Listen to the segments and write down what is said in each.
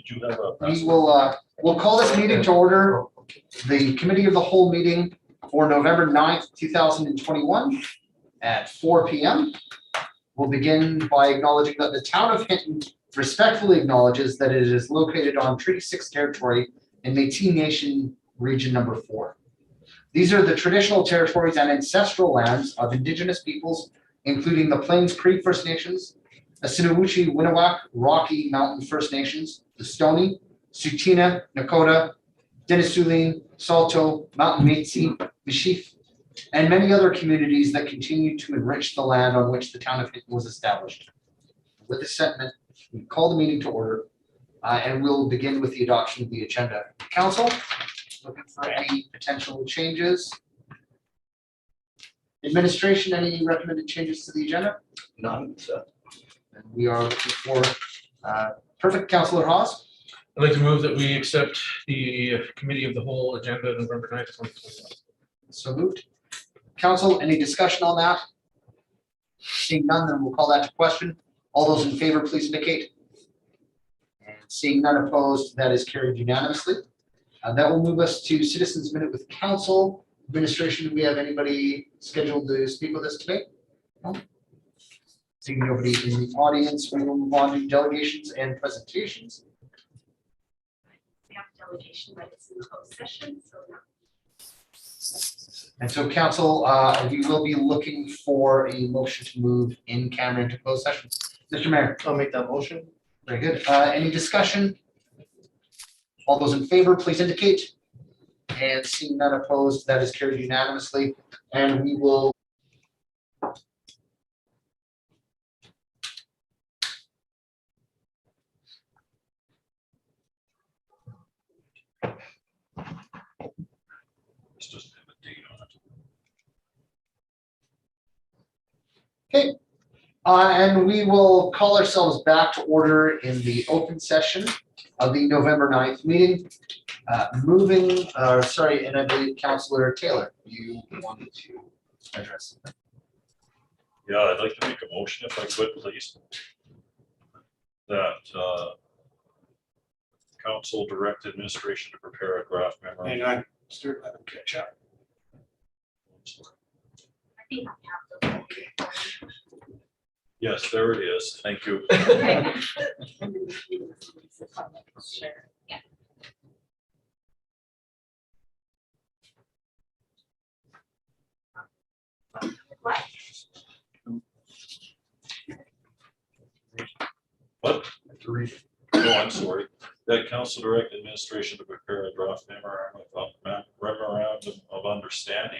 Did you have a? We will, we'll call this meeting to order. The committee of the whole meeting for November 9th, 2021 at 4 p.m. We'll begin by acknowledging that the town of Hinton respectfully acknowledges that it is located on Treaty 6 territory in Métis Nation Region Number 4. These are the traditional territories and ancestral lands of Indigenous peoples, including the Plains Cree First Nations, Assiniboine, Winawak, Rocky Mountain First Nations, the Stoney, Tsuut'ina, Nakota, Denisuline, Saulteaux, Mountain Métis, Michif, and many other communities that continue to enrich the land on which the town of Hinton was established. With this sentiment, we call the meeting to order, and we'll begin with the adoption of the agenda. Council, looking for any potential changes? Administration, any recommended changes to the agenda? None, sir. And we are looking for perfect. Councillor Hall. I'd like to move that we accept the committee of the whole agenda November 9th, 2021. So moved. Council, any discussion on that? Seeing none, then we'll call that to question. All those in favor, please indicate. And seeing none opposed, that is carried unanimously. That will move us to citizens minute with council. Administration, do we have anybody scheduled to speak with us today? No? Seeing nobody in the audience, we will move on to delegations and presentations. We have delegation, but it's in closed session, so no. And so council, we will be looking for a motion to move in camera into closed session. Mr. Mayor. I'll make that motion. Very good. Any discussion? All those in favor, please indicate. And seeing none opposed, that is carried unanimously. And we will. This doesn't have a date on it. Okay. And we will call ourselves back to order in the open session of the November 9th meeting. And I believe Councillor Taylor, you wanted to address something. Yeah, I'd like to make a motion if I could, please. That council direct administration to prepare a draft Hang memorandum. on, Stuart, let him catch up. I think we have to. Yes, there it is. Thank you. Okay. Sure, yeah. What? What? To read. Oh, I'm sorry. That council direct administration to prepare a draft memorandum of understanding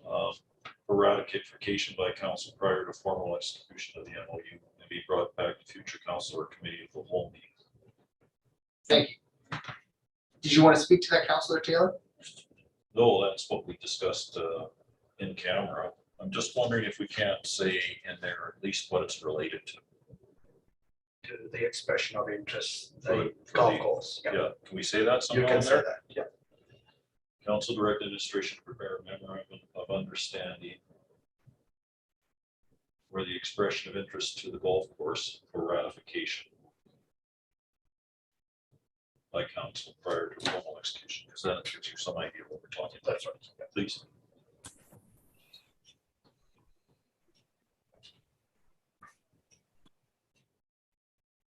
for ratification by council prior to formal execution of the MOU and be brought back to future council or committee of the whole meeting. Thank you. Did you want to speak to that, Councillor Taylor? No, that's what we discussed in camera. I'm just wondering if we can't say in there at least what it's related to. To the expression of interest, For the the- golf course. Yeah, can we say that You somehow can in say there? that, yeah. Council direct administration to prepare a memorandum of understanding for the expression of interest to the golf course for ratification by council prior to formal execution, because then it gives you some idea what we're talking about. That's right. Yeah. Please.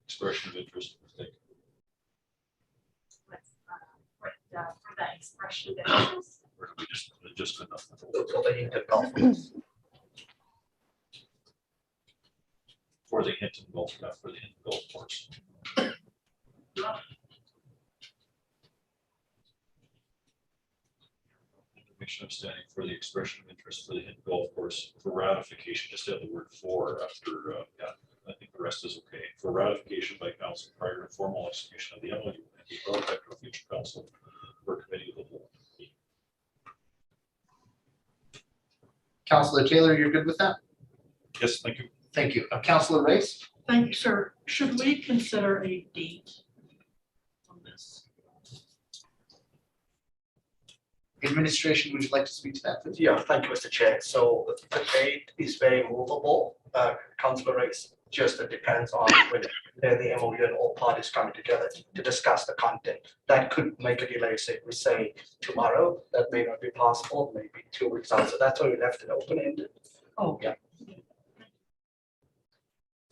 Expression of interest. Thank you. For that expression of interest. Or do we just enough? For the Hinton golf course. For the Hinton golf, not for the Hinton golf course. Information of standing for the expression of interest for the Hinton golf course for ratification, just add the word for after, yeah, I think the rest is okay. For ratification by council prior to formal execution of the MOU and be brought back to a future council or committee of the whole. Councillor Taylor, you're good with that? Yes, thank you. Thank you. Councillor Race? Thank you, sir. Should we consider a date on this? Administration, would you like to speak to that, please? Yeah, thank you, Mr. Chair. So the date is very movable, Councillor Rice. just depends on when the MOU and all parties coming together to discuss the content. That could make a delay, say, we say tomorrow, that may not be possible, maybe 2 weeks out. So that's why we left it open-ended. Oh, Yeah.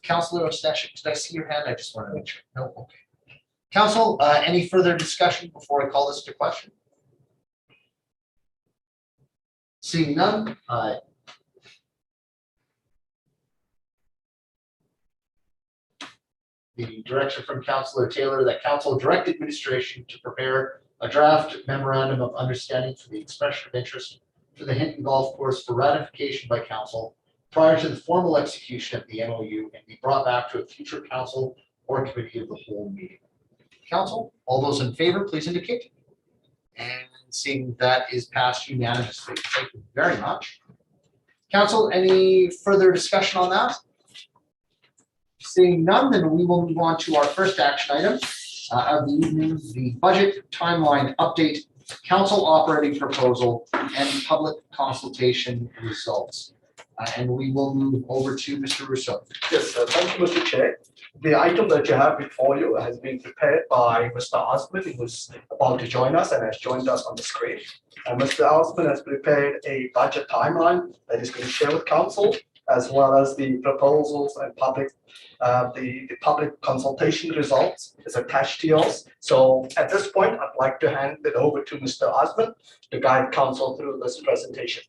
Councillor Ostashik, did I see your hand? I just want to make sure. No, okay. Council, any further discussion before I call this to question? Seeing none, the direction from Councillor Taylor that council direct administration to prepare a draft memorandum of understanding for the expression of interest for the Hinton Golf Course for ratification by council prior to the formal execution of the MOU and be brought back to a future council or committee of the whole meeting. Council, all those in favor, please indicate. And seeing that is passed unanimously. Thank you very much. Council, any further discussion on that? Seeing none, then we will move on to our first action item of the evening, the budget timeline update, council operating proposal, and public consultation results. And we will move over to Mr. Rousseau. Yes, thank you, Mr. Chair. The item that you have before you has been prepared by Mr. Osmond, who's about to join us and has joined us on the screen. And Mr. Osmond has prepared a budget timeline that he's going to share with council, as well as the proposals and the public consultation results is attached to yours. So at this point, I'd like to hand it over to Mr. Osmond to guide council through this presentation.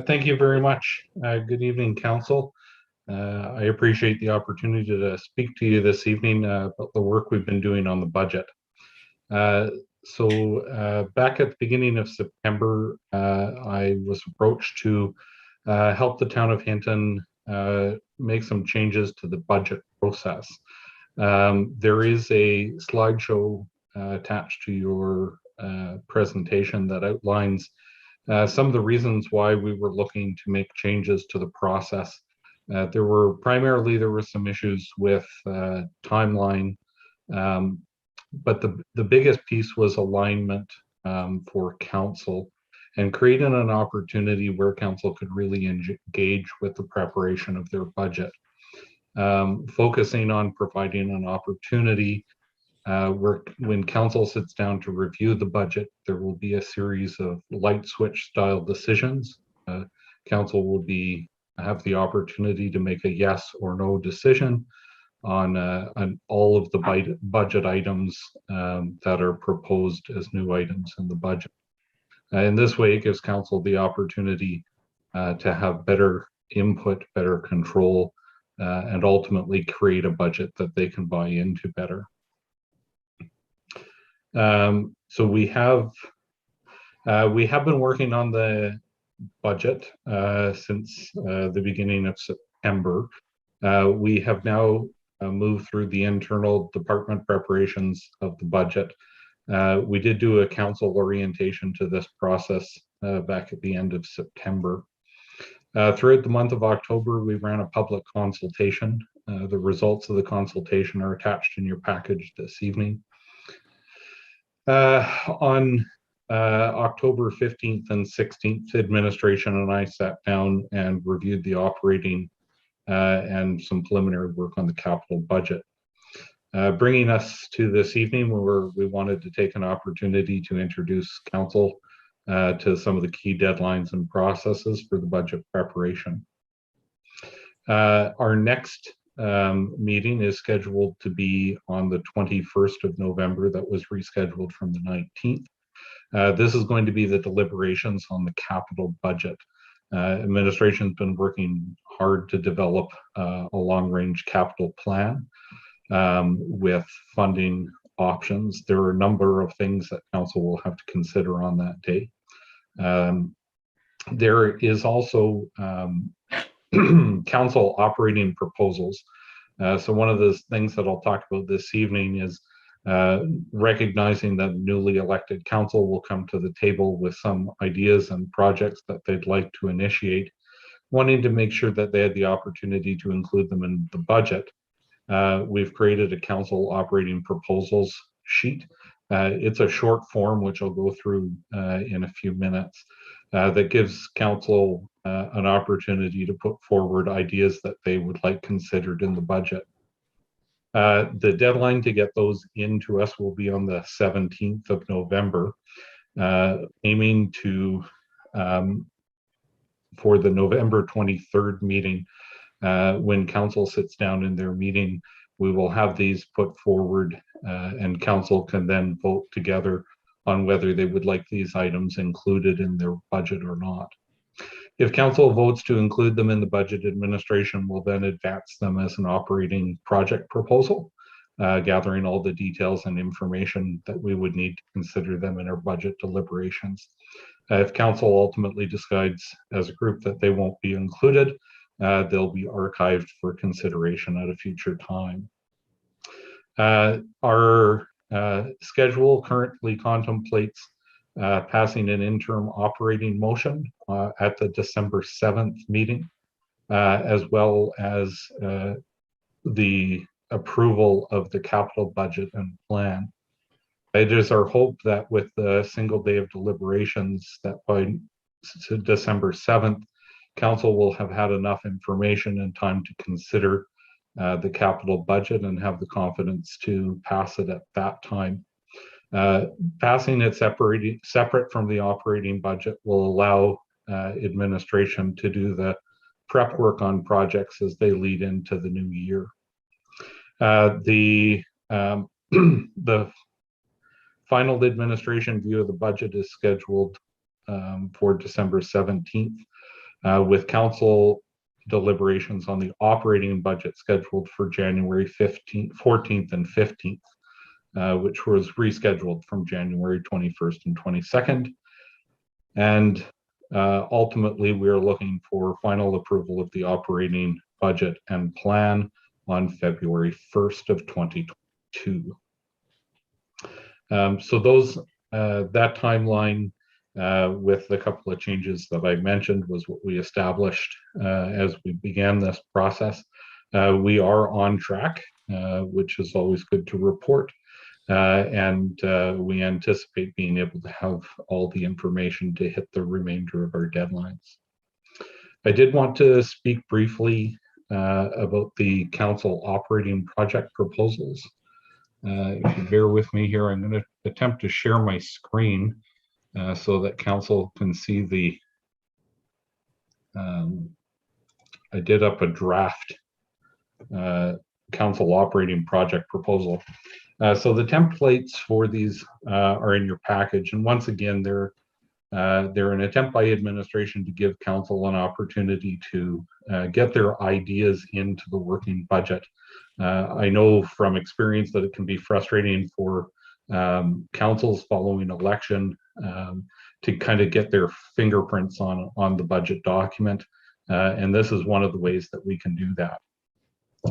Thank you very much. Good evening, council. I appreciate the opportunity to speak to you this evening about the work we've been doing on the budget. So back at the beginning of September, I was approached to help the town of Hinton make some changes to the budget process. There is a slideshow attached to your presentation that outlines some of the reasons why we were looking to make changes to the process. There were some issues with timeline, but the biggest piece was alignment for council and creating an opportunity where council could really engage with the preparation of their budget. Focusing on providing an opportunity where when council sits down to review the budget, there will be a series of light switch style decisions. Council will have the opportunity to make a yes or no decision on all of the budget items that are proposed as new items in the budget. In this way, it gives council the opportunity to have better input, better control, and ultimately create a budget that they can buy into better. So we have been working on the budget since the beginning of September. We have now moved through the internal department preparations of the budget. We did do a council orientation to this process back at the end of September. Throughout the month of October, we ran a public consultation. The results of the consultation are attached in your package this evening. On October 15th and 16th, administration and I sat down and reviewed the operating and some preliminary work on the capital budget. Bringing us to this evening, where we wanted to take an opportunity to introduce council to some of the key deadlines and processes for the budget preparation. Our next meeting is scheduled to be on the 21st of November. That was rescheduled from the 19th. This is going to be the deliberations on the capital budget. Administration's been working hard to develop a long-range capital plan with funding options. There are a number of things that council will have to consider on that day. There is also council operating proposals. So one of the things that I'll talk about this evening is recognizing that newly elected council will come to the table with some ideas and projects that they'd like to initiate, wanting to make sure that they had the opportunity to include them in the budget. We've created a council operating proposals sheet. It's a short form, which I'll go through in a few minutes. that gives council an opportunity to put forward ideas that they would like considered in the budget. The deadline to get those into us will be on the 17th of November, aiming to for the November 23rd meeting. When council sits down in their meeting, we will have these put forward and council can then vote together on whether they would like these items included in their budget or not. If council votes to include them in the budget, administration will then advance them as an operating project proposal, gathering all the details and information that we would need to consider them in our budget deliberations. If council ultimately decides as a group that they won't be included, they'll be archived for consideration at a future time. Our schedule currently contemplates passing an interim operating motion at the December 7th meeting, as well as the approval of the capital budget and plan. It is our hope that with the single day of deliberations, that by December 7th, council will have had enough information and time to consider the capital budget and have the confidence to pass it at that time. Passing it separate from the operating budget will allow administration to do the prep work on projects as they lead into the new year. The final administration view of the budget is scheduled for December 17th, with council deliberations on the operating budget scheduled for January 14th and 15th, which was rescheduled from January 21st and 22nd. And ultimately, we are looking for final approval of the operating budget and plan on February 1st of 2022. So those that timeline with a couple of changes that I mentioned was what we established as we began this process. We are on track, which is always good to report. And we anticipate being able to have all the information to hit the remainder of our deadlines. I did want to speak briefly about the council operating project proposals. If you bear with me here, I'm going to attempt to share my screen so that council can see the, I did up a draft council operating project proposal. So the templates for these are in your package. And once again, they're an attempt by administration to give council an opportunity to get their ideas into the working budget. I know from experience that it can be frustrating for councils following election to kind of get their fingerprints on the budget document. And this is one of the ways that we can do that.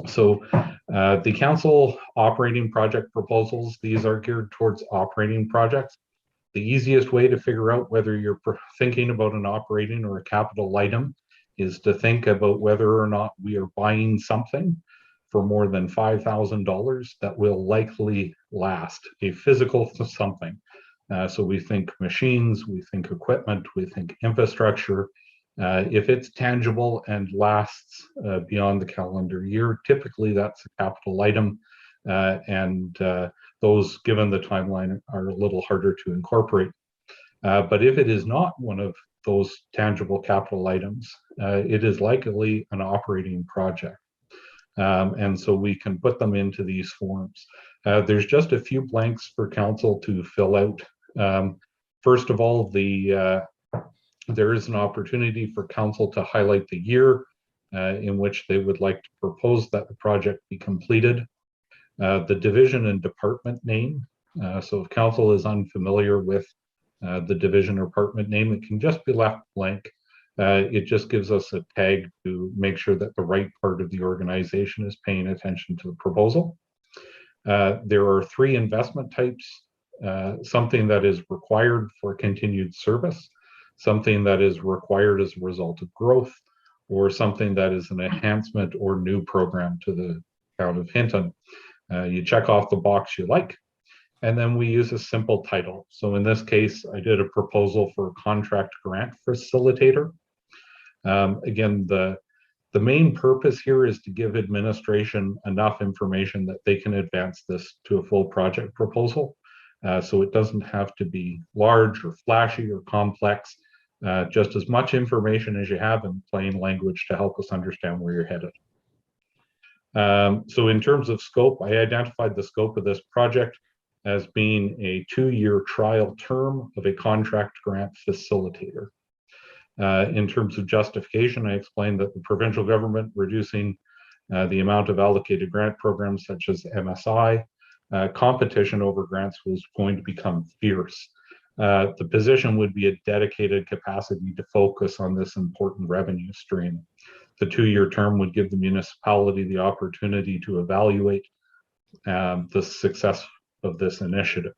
So the council operating project proposals, these are geared towards operating projects. The easiest way to figure out whether you're thinking about an operating or a capital item is to think about whether or not we are buying something for more than $5,000 that will likely last, a physical something. So we think machines, we think equipment, we think infrastructure. If it's tangible and lasts beyond the calendar year, typically that's a capital item. And those, given the timeline, are a little harder to incorporate. But if it is not one of those tangible capital items, it is likely an operating project. And so we can put them into these forms. There's just a few blanks for council to fill out. First of all, there is an opportunity for council to highlight the year in which they would like to propose that the project be completed. The division and department name. So if council is unfamiliar with the division or department name, it can just be left blank. It just gives us a tag to make sure that the right part of the organization is paying attention to the proposal. There are 3 investment types, something that is required for continued service, something that is required as a result of growth, or something that is an enhancement or new program to the town of Hinton. You check off the box you like. and then we use a simple title. So in this case, I did a proposal for a contract grant facilitator. Again, the main purpose here is to give administration enough information that they can advance this to a full project proposal. So it doesn't have to be large or flashy or complex, just as much information as you have in plain language to help us understand where you're headed. So in terms of scope, I identified the scope of this project as being a 2-year trial term of a contract grant facilitator. In terms of justification, I explained that the provincial government reducing the amount of allocated grant programs such as MSI, competition over grants was going to become fierce. The position would be a dedicated capacity to focus on this important revenue stream. The 2-year term would give the municipality the opportunity to evaluate the success of this initiative.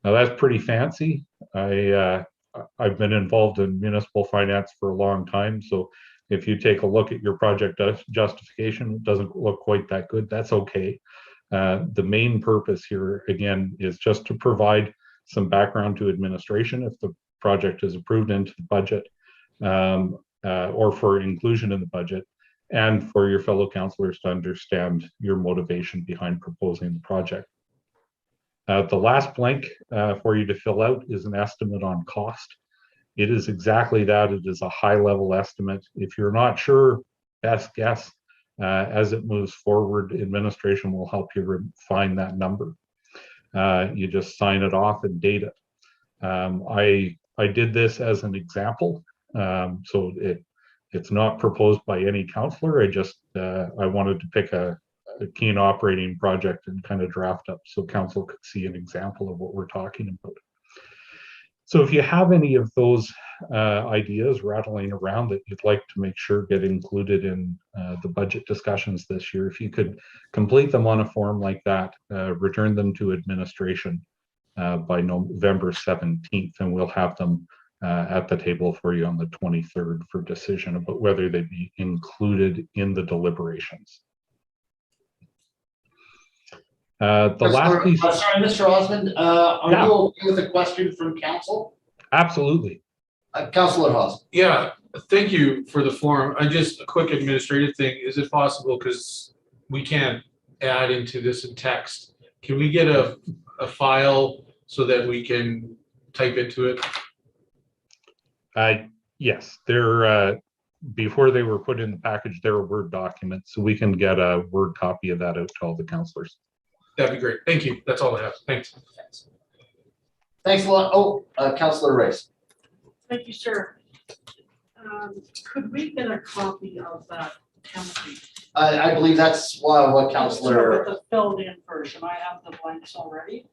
Now that's pretty fancy. I've been involved in municipal finance for a long time, so if you take a look at your project justification, it doesn't look quite that good. That's okay. The main purpose here, again, is just to provide some background to administration if the project is approved into the budget, or for inclusion in the budget, and for your fellow councillors to understand your motivation behind proposing the project. The last blank for you to fill out is an estimate on cost. It is exactly that. It is a high-level estimate. If you're not sure, best guess. As it moves forward, administration will help you refine that number. You just sign it off and date it. I did this as an example, so it's not proposed by any councillor. I wanted to pick a keen operating project and kind of draft up so council could see an example of what we're talking about. So if you have any of those ideas rattling around that you'd like to make sure get included in the budget discussions this year, if you could complete them on a form like that, return them to administration by November 17th, and we'll have them at the table for you on the 23rd for decision about whether they be included in the deliberations. The last piece. Sorry, Mr. Osmond, are you okay with a question from council? Absolutely. Councillor Hall. Yeah, thank you for the form. Just a quick administrative thing. Is it possible, because we can't add into this in text, can we get a file so that we can type into it? Yes, they're before they were put in the package, they're a Word document, so we can get a Word copy of that out to all the councillors. That'd be great. Thank you. That's all I have. Thanks. Thanks a lot. Oh, Councillor Rice. Thank you, sir. Could we get a copy of that template? I believe that's what With Councillor. the filled in version. I have the blanks already.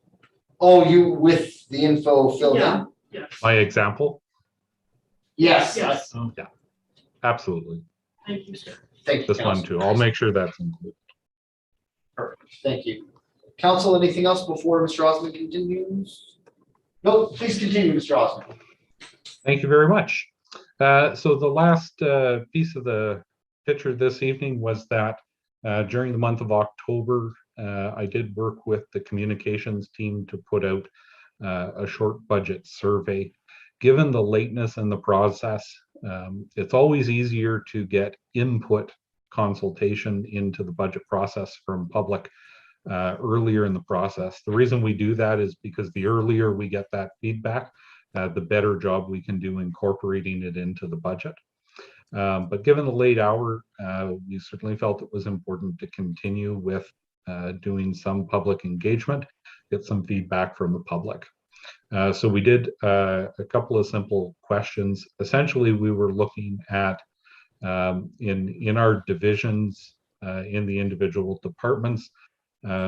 Oh, you with the info filled in? Yes. My example? Yes. Yes. Yeah, absolutely. Thank you, sir. Thank you. This one Councillor too. I'll Rice. make sure that's included. Perfect. Thank you. Council, anything else before Mr. Osmond continues? No, please continue, Mr. Osmond. Thank you very much. So the last piece of the picture this evening was that during the month of October, I did work with the communications team to put out a short budget survey. Given the lateness in the process, it's always easier to get input consultation into the budget process from public earlier in the process. The reason we do that is because the earlier we get that feedback, the better job we can do incorporating it into the budget. But given the late hour, we certainly felt it was important to continue with doing some public engagement, get some feedback from the public. So we did a couple of simple questions. Essentially, we were looking at in our divisions, in the individual departments,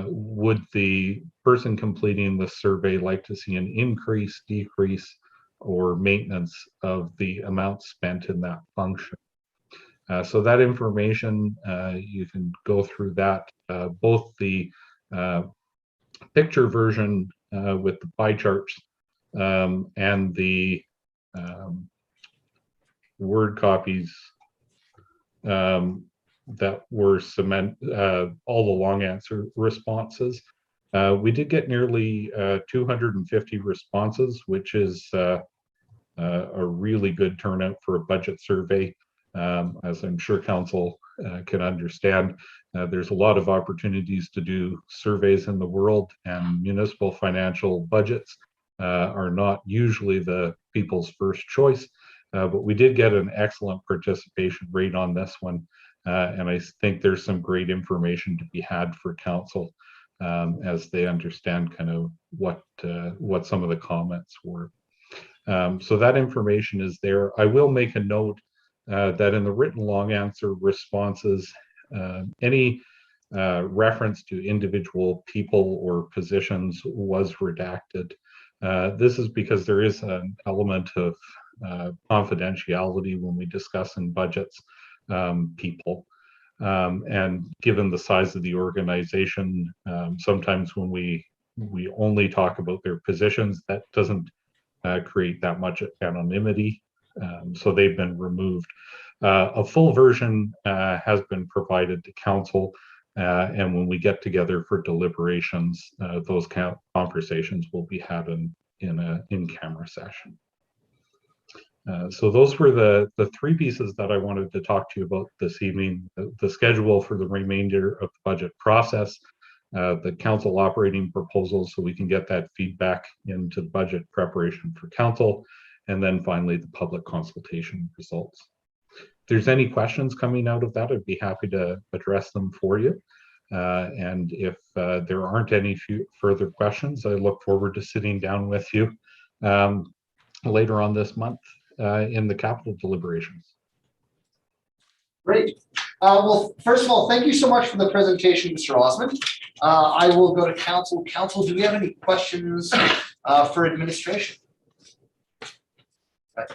would the person completing the survey like to see an increase, decrease, or maintenance of the amount spent in that function? So that information, you can go through that, both the picture version with the pie charts and the Word copies that were all the long answer responses. We did get nearly 250 responses, which is a really good turnout for a budget survey. As I'm sure council can understand, there's a lot of opportunities to do surveys in the world, and municipal financial budgets are not usually the people's first choice. But we did get an excellent participation rate on this one. And I think there's some great information to be had for council as they understand kind of what some of the comments were. So that information is there. I will make a note that in the written long answer responses, any reference to individual people or positions was redacted. This is because there is an element of confidentiality when we discuss in budgets people. And given the size of the organization, sometimes when we only talk about their positions, that doesn't create that much anonymity. So they've been removed. A full version has been provided to council, and when we get together for deliberations, those conversations will be had in an in-camera session. So those were the three pieces that I wanted to talk to you about this evening: the schedule for the remainder of the budget process, the council operating proposals, so we can get that feedback into budget preparation for council, and then finally the public consultation results. If there's any questions coming out of that, I'd be happy to address them for you. And if there aren't any further questions, I look forward to sitting down with you later on this month in the capital deliberations. Great. Well, first of all, thank you so much for the presentation, Mr. Osmond. I will go to council. Council, do we have any questions for administration?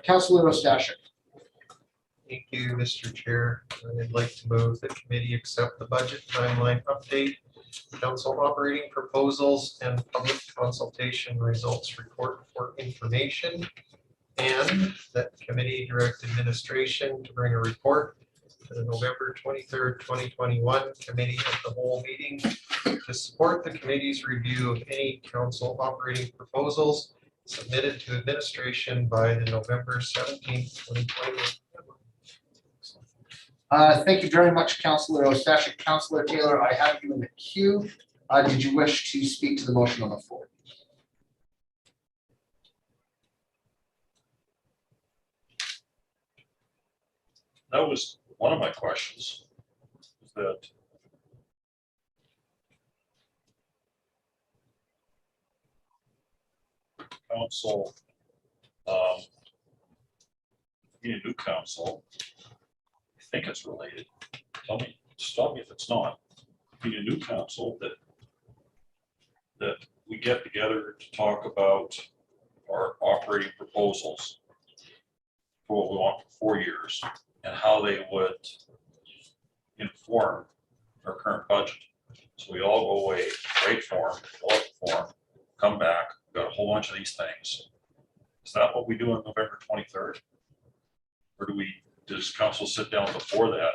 Councillor Ostashik. Thank you, Mr. Chair. I'd like to move the committee accept the budget timeline update, council operating proposals, and public consultation results report for information, and that committee direct administration to bring a report to the November 23rd, 2021 committee of the whole meeting to support the committee's review of any council operating proposals submitted to administration by the November 17th, 2021. Thank you very much, Councillor Ostashik. Councillor Taylor, I have you in the queue. Did you wish to speak to the motion on the floor? That was one of my questions. Is that council, being a new council, I think it's related. Tell me, stop me if it's not. Being a new council, that we get together to talk about our operating proposals for what we want for 4 years and how they would inform our current budget. So we all go away, wait for them, fill out the form, come back, we've got a whole bunch of these things. Is that what we do on November 23rd? Or does council sit down before that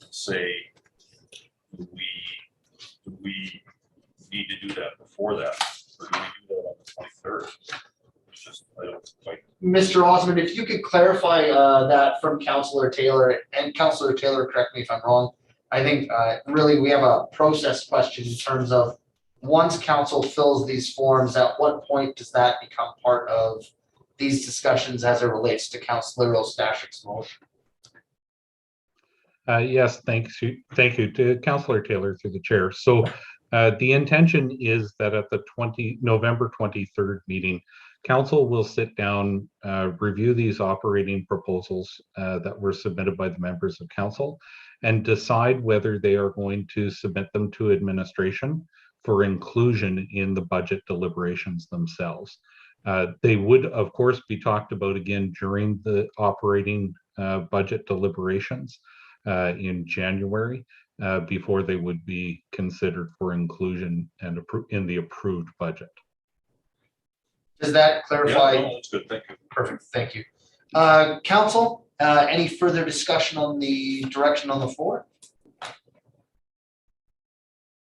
and say, do we need to do that before that? Or do we do that on the 23rd? It's just, I don't like. Mr. Osmond, if you could clarify that from Councillor Taylor, and Councillor Taylor, correct me if I'm wrong. I think really we have a process question in terms of once council fills these forms, at what point does that become part of these discussions as it relates to Councillor Ostashik's motion? Yes, thank you to Councillor Taylor through the chair. So the intention is that at the November 23rd meeting, council will sit down, review these operating proposals that were submitted by the members of council, and decide whether they are going to submit them to administration for inclusion in the budget deliberations themselves. They would, of course, be talked about again during the operating budget deliberations in January before they would be considered for inclusion and in the approved budget. Does that clarify? Yeah, no, that's good, thank you. Perfect, thank you. Council, any further discussion on the direction on the floor?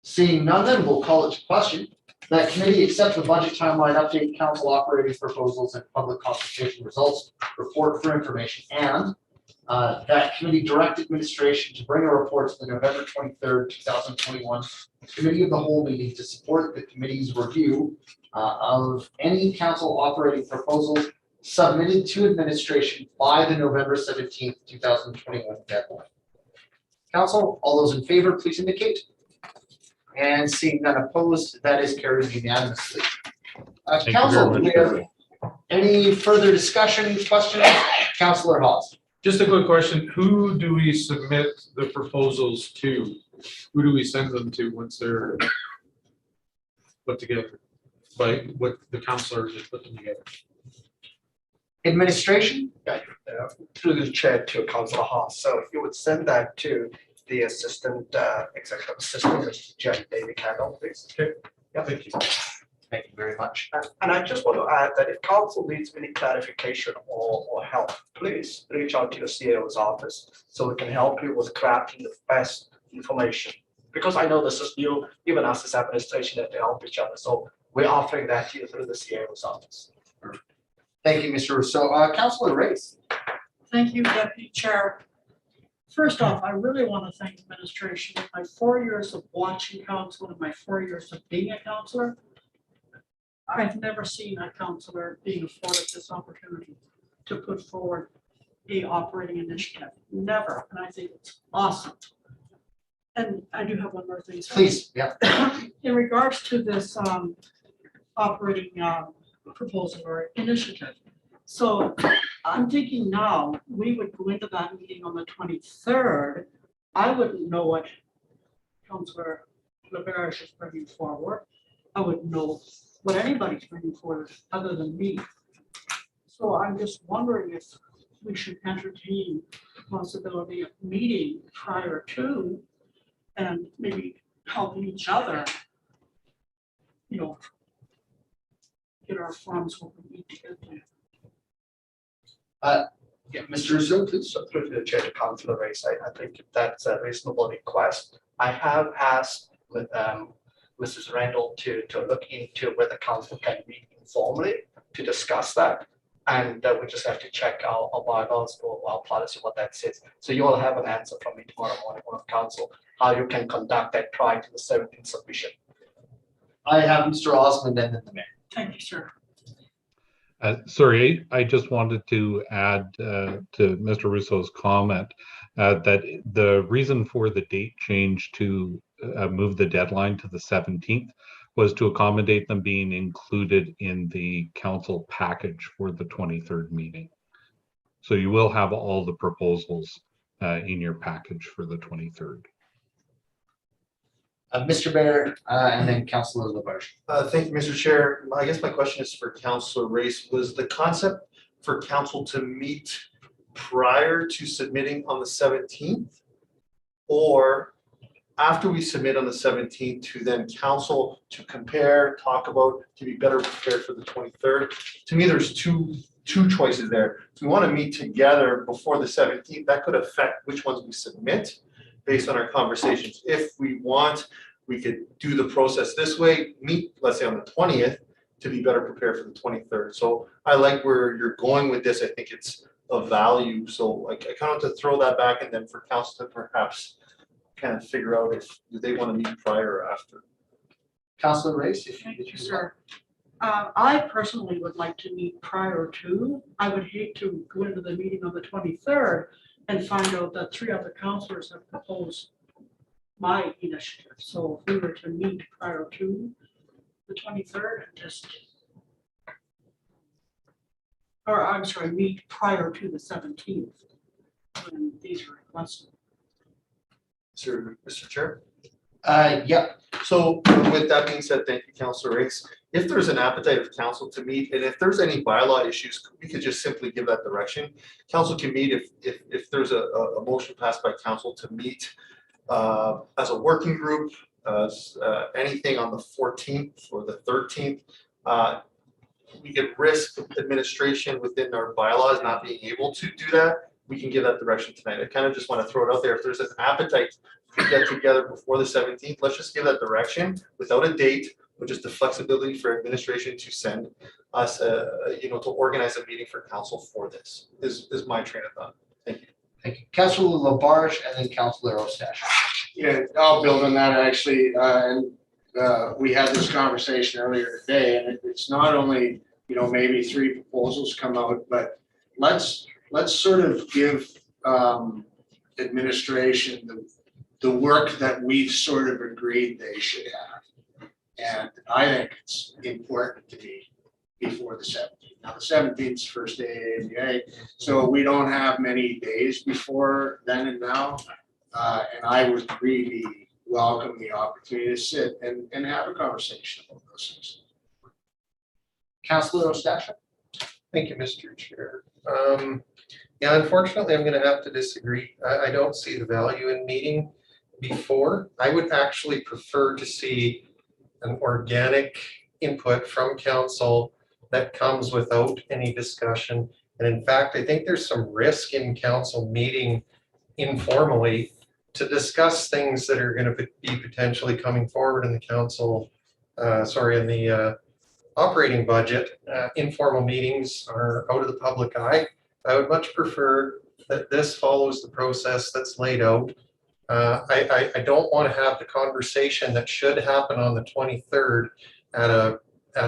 Seeing none, then we'll call it to question. That committee accept the budget timeline update, council operating proposals and public consultation results report for information, and that committee direct administration to bring a report to the November 23rd, 2021 committee of the whole meeting to support the committee's review of any council operating proposals submitted to administration by the November 17th, 2021 deadline. Council, all those in favor, please indicate. And seeing none opposed, that is carried unanimously. Thank you Council, very do much, we have any further discussion, questions? Councillor Hall. Just a quick question, who do we submit the proposals to? Who do we send them to once they're put together? By what the councilors just put them together? Administration? Through the chair to Councillor Hall. So you would send that to the assistant executive assistant, Mr. Jen David Candle, please. Okay. Yeah, thank you. Thank you very much. And I just want to add that if council needs any clarification or help, please reach out to the CAO's office so we can help you with crafting the best information. Because I know this is new, even us as administration that to help each other. So we're offering that to you through the CAO's office. Thank you, Mr. Rousseau. Councillor Race. Thank you, Deputy Chair. First off, I really want to thank administration. In my 4 years of watching council and my 4 years of being a councillor, I've never seen a councillor being afforded this opportunity to put forward a operating initiative. Never, and I think it's awesome. And I do have one more thing. Sorry. Please, yeah. In regards to this operating proposal or initiative. So I'm thinking now, we would go into that meeting on the 23rd. I wouldn't know what Councillor LaBerge is bringing forward. I wouldn't know what anybody's bringing forward other than me. So I'm just wondering if we should entertain the possibility of meeting prior to and maybe helping each other, you know, get our funds what we need to get there. Yeah, Mr. Rousseau, please. So through the chair to Councillor Race, I think that's a reasonable request. I have asked with Mrs. Randall to look into whether council can meet informally to discuss that. And we just have to check our bylaws or our policy, what that says. So you all have an answer from me tomorrow morning on council, how you can conduct that prior to the 17th submission. I have Mr. Osmond and then the mayor. Thank you, sir. Sorry, I just wanted to add to Mr. Russo's comment that the reason for the date change to move the deadline to the 17th was to accommodate them being included in the council package for the 23rd meeting. So you will have all the proposals in your package for the 23rd. Mr. Baer, and then Councillor LaBerge. Thank you, Mr. Chair. I guess my question is for Councillor Race. Was the concept for council to meet prior to submitting on the 17th? Or after we submit on the 17th to then council to compare, talk about, to be better prepared for the 23rd? To me, there's two choices there. If we want to meet together before the 17th, that could affect which ones we submit based on our conversations. If we want, we could do the process this way, meet, let's say on the 20th, to be better prepared for the 23rd. So I like where you're going with this. I think it's of value. So like, I kind of want to throw that back and then for council to perhaps kind of figure out if they want to meet prior or after. Councillor Race, if Thank you you, sir. I personally would like to meet prior to. I would hate to go into the meeting on the 23rd and find out that 3 other councillors have proposed my initiative. So if we were to meet prior to the 23rd, meet prior to the 17th, when these are requested. Mr. Chair? yeah, So with that being said, thank you, Councillor Race. If there's an appetite of council to meet, and if there's any bylaw issues, we could just simply give that direction. Council can meet if there's a motion passed by council to meet as a working group, anything on the 14th or the 13th. We could risk administration within our bylaws not being able to do that. we can give that direction tonight. I kind of just want to throw it out there. If there's an appetite to get together before the 17th, let's just give that direction without a date, but just the flexibility for administration to send us, you know, to organize a meeting for council for this is my train of thought. Thank you. Thank you. Councillor Labarge and then Councillor Ostash. Yeah, I'll build on that actually, and we had this conversation earlier today, and it's not only, you know, maybe 3 proposals come out, but let's sort of give administration the work that we've sort of agreed they should have. And I think it's important to be before the 17th. Now, the 17th is first day of ABA, so we don't have many days before then and now. And I would really welcome the opportunity to sit and have a conversation about those things. Councillor Ostash. Thank you, Mr. Chair. Yeah, unfortunately, I'm going to have to disagree. I don't see the value in meeting before. I would actually prefer to see an organic input from council that comes without any discussion. And in fact, I think there's some risk in council meeting informally to discuss things that are going to be potentially coming forward in the council, in the operating budget. Informal meetings are out of the public eye. I would much prefer that this follows the process that's laid out. I don't want to have the conversation that should happen on the 23rd at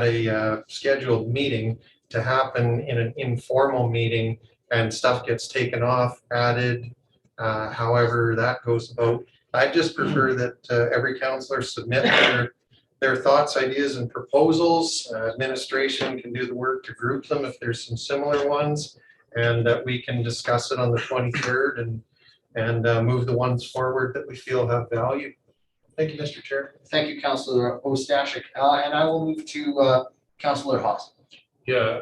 a scheduled meeting to happen in an informal meeting and stuff gets taken off, added, however that goes about. I just prefer that every councillor submit their thoughts, ideas, and proposals. Administration can do the work to group them if there's some similar ones, and that we can discuss it on the 23rd and move the ones forward that we feel have value. Thank you, Mr. Chair. Thank you, Councillor Ostashik. And I will move to Councillor Hall. Yeah,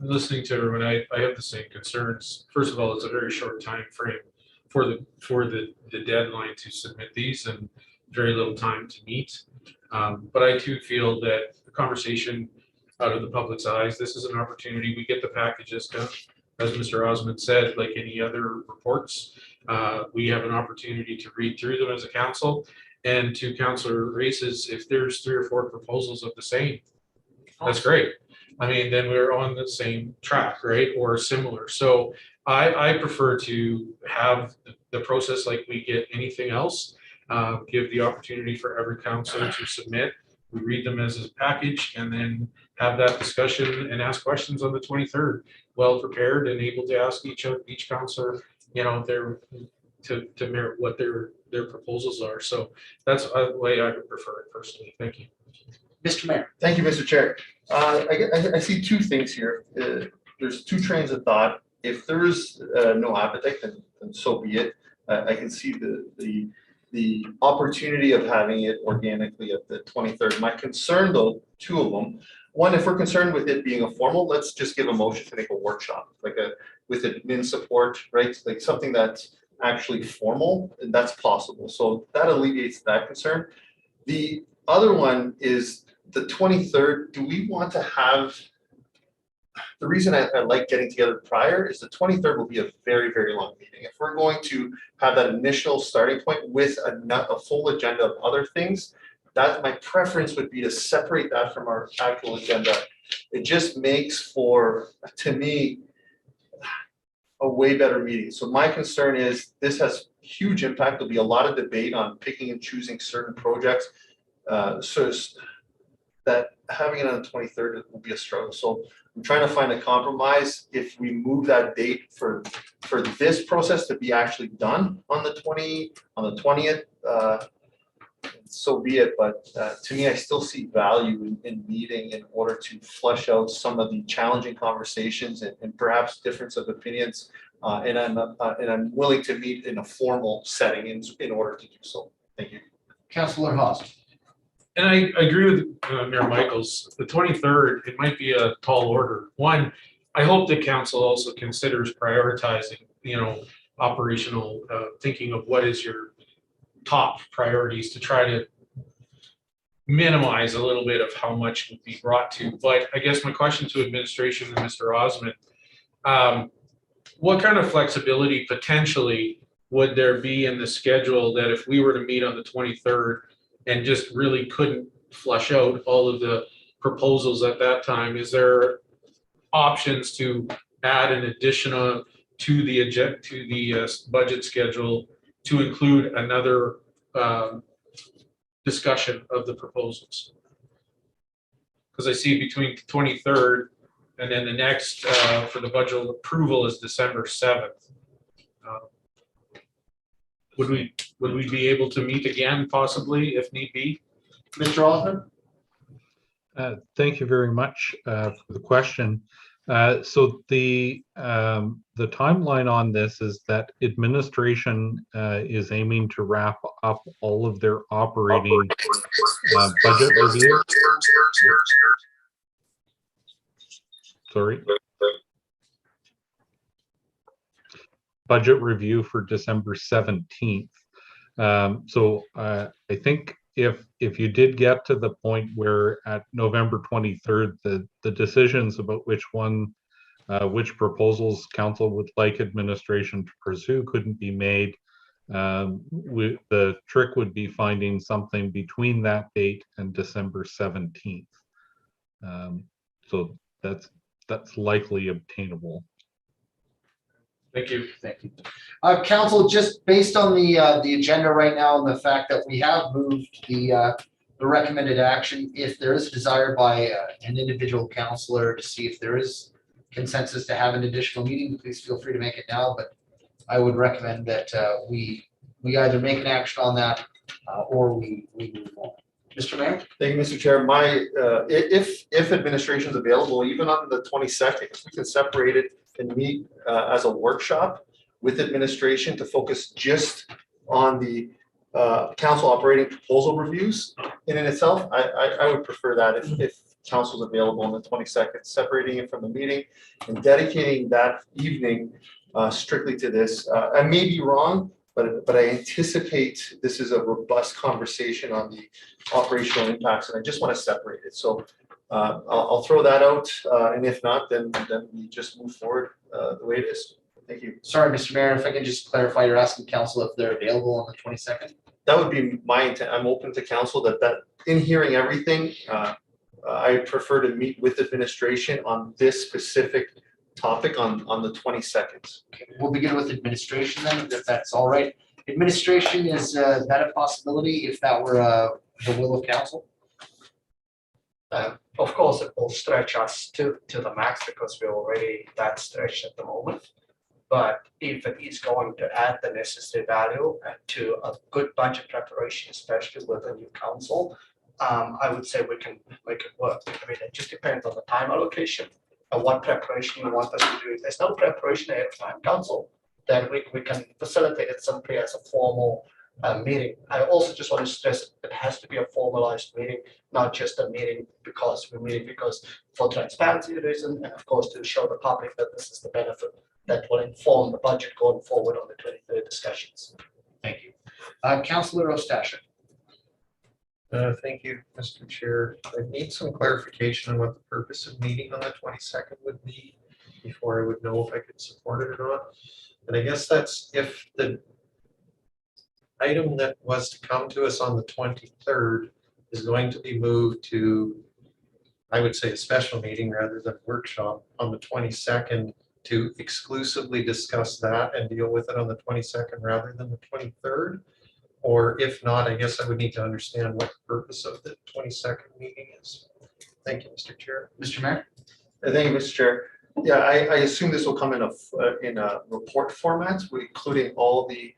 listening to everyone, I have the same concerns. First of all, it's a very short time frame for the deadline to submit these and very little time to meet. But I too feel that the conversation out of the public's eyes, this is an opportunity. We get the packages done, as Mr. Osmond said, like any other reports. We have an opportunity to read through them as a council. And to Councillor Race's, if there's 3 or 4 proposals of the same, that's great. I mean, then we're on the same track, right? Or similar. So I prefer to have the process like we get anything else. Give the opportunity for every councillor to submit. We read them as a package and then have that discussion and ask questions on the 23rd. Well prepared and able to ask each councillor, you know, to merit what their proposals are. So that's the way I would prefer it personally. Thank you. Mr. Mayor. Thank you, Mr. Chair. I see 2 things here. There's 2 trains of thought. If there is no appetite, then so be it. I can see the opportunity of having it organically at the 23rd. My concern, though, 2 of them. One, if we're concerned with it being a formal, let's just give a motion to make a workshop, like with admin support, right? Like something that's actually formal, and that's possible. So that alleviates that concern. The other one is the 23rd. Do we want to have, the reason I like getting together prior is the 23rd will be a very, very long meeting. If we're going to have that initial starting point with a full agenda of other things, that my preference would be to separate that from our actual agenda. It just makes for, to me, a way better meeting. So my concern is this has huge impact. There'll be a lot of debate on picking and choosing certain projects. So that having it on the 23rd will be a struggle. So I'm trying to find a compromise. If we move that date for this process to be actually done on the 20th, so be it. But to me, I still see value in meeting in order to flesh out some of the challenging conversations and perhaps difference of opinions. And I'm willing to meet in a formal setting in order to do so. Thank you. Councillor Hall. And I agree with Mayor Michaels. The 23rd, it might be a tall order. One, I hope the council also considers prioritizing, you know, operational thinking of what is your top priorities to try to minimize a little bit of how much would be brought to. But I guess my question to administration and Mr. Osmond, what kind of flexibility potentially would there be in the schedule that if we were to meet on the 23rd and just really couldn't flush out all of the proposals at that time? Is there options to add an additional to the budget schedule to include another discussion of the proposals? Because I see between the 23rd and then the next for the budget approval is December 7th. Would we be able to meet again possibly if need be? Mr. Osmond? Thank you very much for the question. So the timeline on this is that administration is aiming to wrap up all of their operating budget review. Sorry. Budget review for December 17th. So I think if you did get to the point where at November 23rd, the decisions about which proposals council would like administration to pursue couldn't be made, the trick would be finding something between that date and December 17th. So that's likely obtainable. Thank you. Thank you. Council, just based on the agenda right now and the fact that we have moved the recommended action, if there is a desire by an individual councillor to see if there is consensus to have an additional meeting, please feel free to make it now, but I would recommend that we either make an action on that or we move on. Mr. Mayor? Thank you, Mr. Chair. If administration is available, even on the 22nd, if we can separate it and meet as a workshop with administration to focus just on the council operating proposal reviews in itself, I would prefer that if council is available on the 22nd, separating it from the meeting and dedicating that evening strictly to this. I may be wrong, but I anticipate this is a robust conversation on the operational impacts, and I just want to separate it. So I'll throw that out, and if not, then we just move forward the way it is. Thank you. Sorry, Mr. Mayor, if I can just clarify, you're asking council if they're available on the 22nd? That would be my intent. I'm open to council that in hearing everything, I prefer to meet with administration on this specific topic on the 22nd. Okay, we'll begin with administration then, if that's all right. Administration, is that a possibility if that were the will of council? Of course, it will stretch us to the max because we're already that stretched at the moment. But if it is going to add the necessary value to a good budget preparation, especially with a new council, I would say we can make it work. I mean, it just depends on the time allocation and what preparation you want us to do. If there's no preparation ahead of time, council, then we can facilitate it simply as a formal meeting. I also just want to stress it has to be a formalized meeting, not just a meeting because we're meeting because for transparency reason and of course to show the public that this is the benefit that will inform the budget going forward on the 23rd discussions. Thank you. Councillor Ostasha. Thank you, Mr. Chair. I need some clarification on what the purpose of meeting on the 22nd would be before I would know if I could support it or not. And I guess that's if the item that was to come to us on the 23rd is going to be moved to, I would say, a special meeting rather than a workshop on the 22nd to exclusively discuss that and deal with it on the 22nd rather than the 23rd. Or if not, I guess I would need to understand what the purpose of the 22nd meeting is. Thank you, Mr. Chair. Mr. Mayor? Thank you, Mr. Chair. Yeah, I assume this will come in a report format, including all the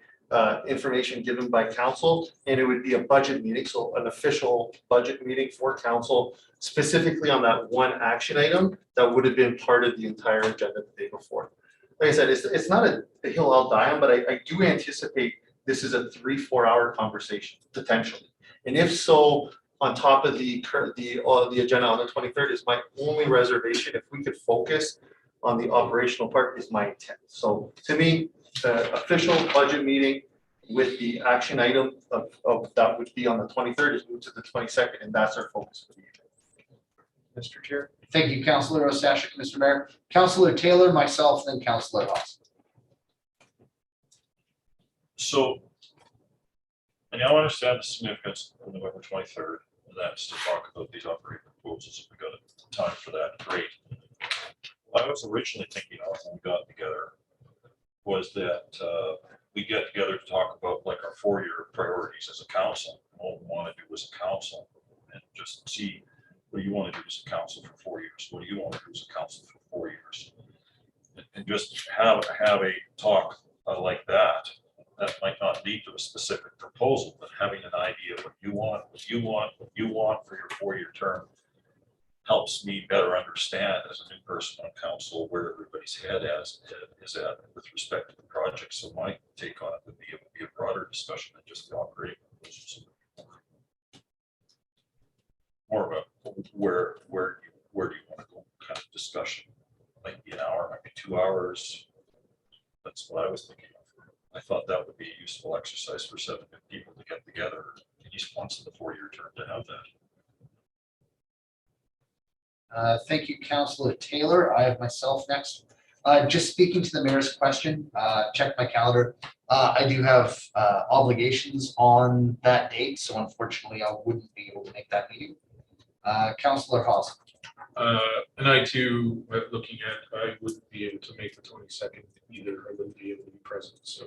information given by council, and it would be a budget meeting, so an official budget meeting for council, specifically on that one action item that would have been part of the entire agenda the day before. Like I said, it's not a hill I'll die on, but I do anticipate this is a 3-4 hour conversation potentially, and if so, on top of the agenda on the 23rd is my only reservation. If we could focus on the operational part is my intent. So to me, the official budget meeting with the action item of that would be on the 23rd is moved to the 22nd, and that's our focus for the evening. Mr. Chair. Thank you, Councillor Ostasha, Mr. Mayor. Councillor Taylor, myself, then Councillor Hall. So, and now I understand the significance of November 23rd, and that's to talk about these operating proposals. If we got time for that, great. What I was originally thinking of when we got together was that we get together to talk about like our 4-year priorities as a council, what we want to do as a council, and just see what do you want to do as a council for 4 years? What do you want to do as a council for 4 years? And just have a talk like that. That might not lead to a specific proposal, but having an idea of what you want for your 4-year term helps me better understand as a new person on council where everybody's head is at with respect to the project. So my take on it would be a broader discussion than just the operating proposals. More of a where do you want to go kind of discussion. Might be an hour, might be 2 hours. That's what I was thinking of. I thought that would be a useful exercise for 7 people to get together at least once in the 4-year term to have that. Thank you, Councillor Taylor. I have myself next. Just speaking to the mayor's question, check my calendar. I do have obligations on that date, so unfortunately I wouldn't be able to make that meeting. Councillor Hall. And I too, looking at, I wouldn't be able to make the 22nd either. I wouldn't be able to be present, so.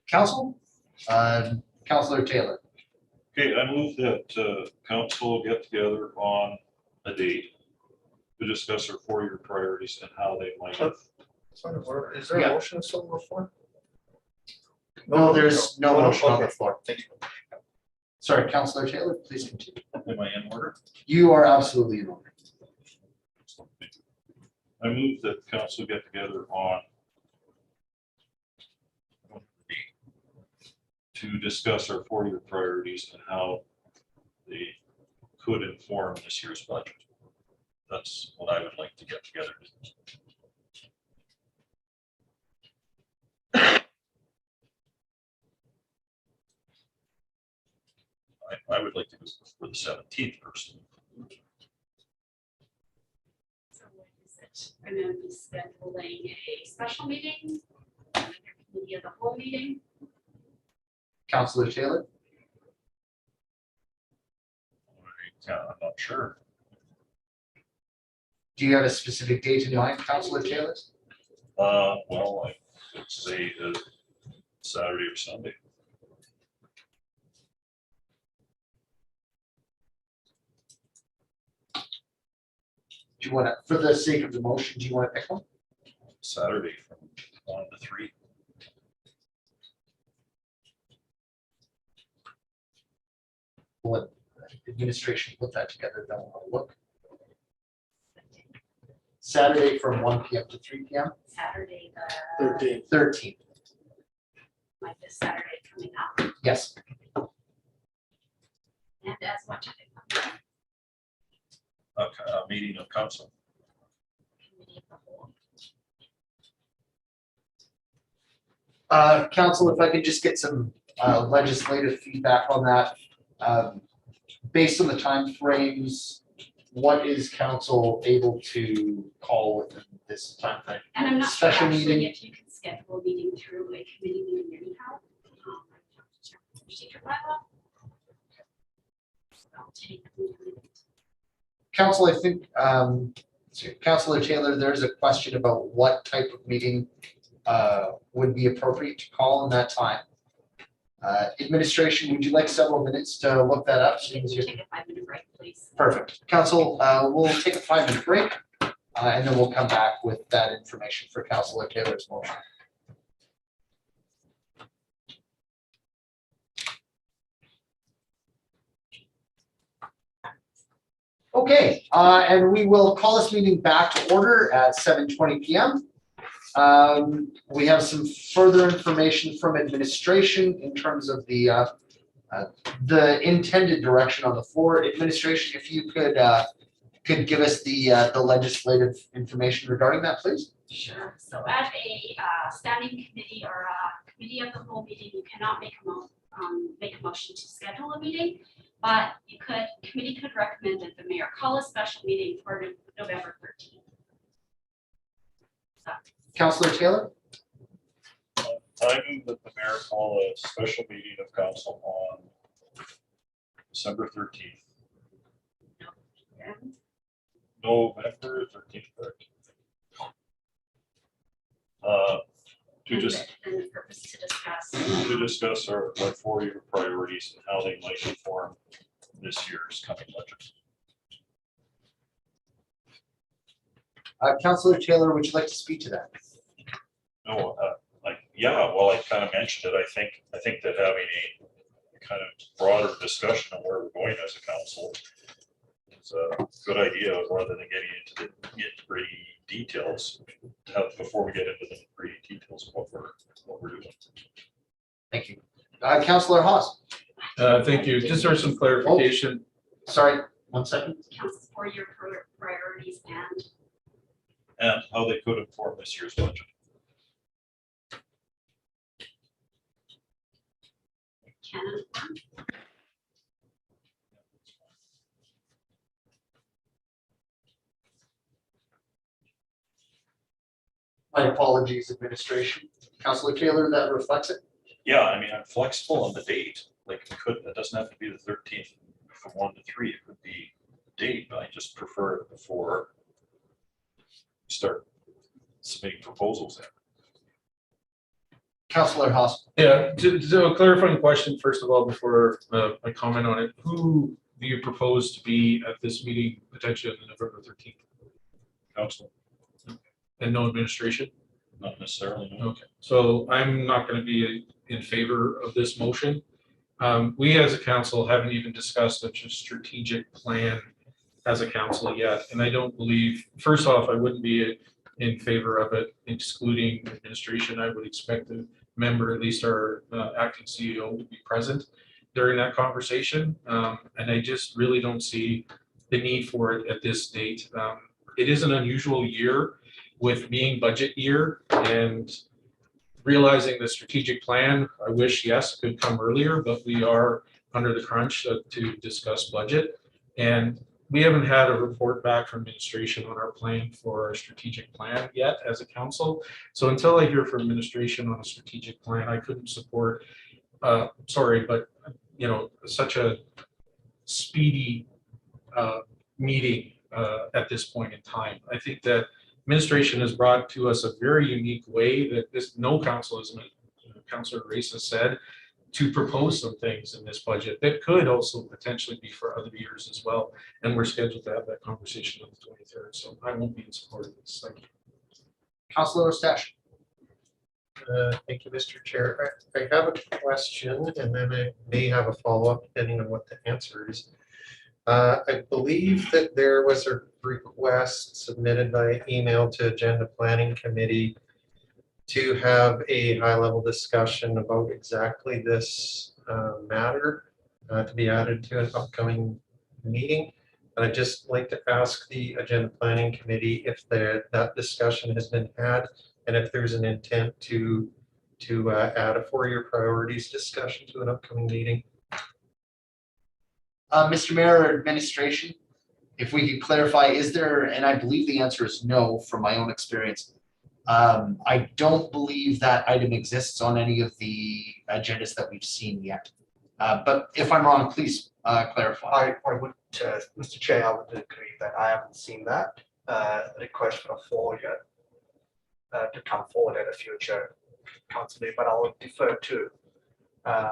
Council? Councillor Taylor. Okay, I move that council get together on a date to discuss our 4-year priorities and how they might. Is there a Yeah. motion still on the floor? No, there's no motion on the Okay. floor. Thank you. Sorry, Councillor Taylor, please continue. Am I in order? You are absolutely in order. I move that council get together on to discuss our 4-year priorities and how they could inform this year's budget. That's what I would like to get together. I would like to go for the 17th person. So what is it? I'm going to be scheduling a special meeting, another committee of the whole meeting. Councillor Taylor. I'm not sure. Do you have a specific date in mind, Councillor Taylor? Well, I would say Saturday or Sunday. Do you want to, for the sake of the motion, do you want to pick one? Saturday from 1 to 3. Let administration put that together, then we'll look. Saturday from 1 p.m. to 3 p.m. Saturday, 13th. 13th. like this Saturday coming up, Yes. and as much of it, A meeting of council. committee of the whole. Council, if I could just get some legislative feedback on that. Based on the timeframes, what is council able to call within this timeframe? And I'm not sure Special actually meeting? if you can schedule a meeting through a committee meeting anyhow. I have to check the procedure bylaw. So I'll take a minute. Council, I think, Councillor Taylor, there's a question about what type of meeting would be appropriate to call in that time. Administration, would you like several minutes to look that up? Take a 5-minute break, please. Perfect. Council, we'll take a 5-minute break, and then we'll come back with that information for Councillor Taylor's motion. Okay, and we will call this meeting back to order at 7:20 p.m. We have some further information from administration in terms of the intended direction on the floor. Administration, if you could give us the legislative information regarding that, please. Sure. So at a standing committee or a committee of the whole meeting, you cannot make a motion to schedule a meeting, but committee could recommend that the mayor call a special meeting for November 13th. So, Councillor Taylor? I move that the mayor call a special meeting of council on December 13th. November 13th, correct? To just, And the purpose to discuss our 4-year priorities and how they might inform this year's coming budget. Councillor Taylor, would you like to speak to that? No, yeah, well, I kind of mentioned it. I think that having a kind of broader discussion of where we're going as a council is a good idea rather than getting into the nitty-gritty details before we get into the nitty-gritty details of what we're doing. Thank you. Councillor Hall. Thank you. Just for some clarification. Sorry, 1 second. council's 4-year priorities and And how they could inform this year's budget. can inform. My apologies, administration. Councillor Taylor, that reflects it. Yeah, I mean, I'm flexible on the date. Like, it doesn't have to be the 13th from 1 to 3. It could be date, but I just prefer it before we start submitting proposals in. Councillor Haas. Yeah, so a clarifying question, first of all, before I comment on it. Who do you propose to be at this meeting potentially on November 13th? Council, And no administration? not necessarily. No. Okay, so I'm not going to be in favor of this motion. We as a council haven't even discussed such a strategic plan as a council yet. And I don't believe, first off, I wouldn't be in favor of it excluding administration. I would expect a member, at least our acting CEO, to be present during that conversation. And I just really don't see the need for it at this date. It is an unusual year with being budget year and realizing the strategic plan. I wish, yes, could come earlier, but we are under the crunch to discuss budget. And we haven't had a report back from administration on our plan for our strategic plan yet as a council. So until I hear from administration on a strategic plan, I couldn't support, such a speedy meeting at this point in time. I think that administration has brought to us a very unique way that no council, as Councillor Race has said, to propose some things in this budget that could also potentially be for other years as well. And we're scheduled to have that conversation on the 23rd. So I won't be in support of this. Thank you. Councillor Stash. Thank you, Mr. Chair. I have a question and then I may have a follow-up depending on what the answer is. I believe that there was a request submitted by email to Agenda Planning Committee to have a high-level discussion about exactly this matter to be added to an upcoming meeting. And I'd just like to ask the Agenda Planning Committee if that discussion has been had and if there's an intent to add a 4-year priorities discussion to an upcoming meeting. Mr. Mayor, administration, if we could clarify, is there, and I believe the answer is no from my own experience. I don't believe that item exists on any of the agendas that we've seen yet. But if I'm wrong, please clarify. I would, Mr. Chair, I would agree that I haven't seen that request for a 4-year to come forward at a future council meeting, but I would defer to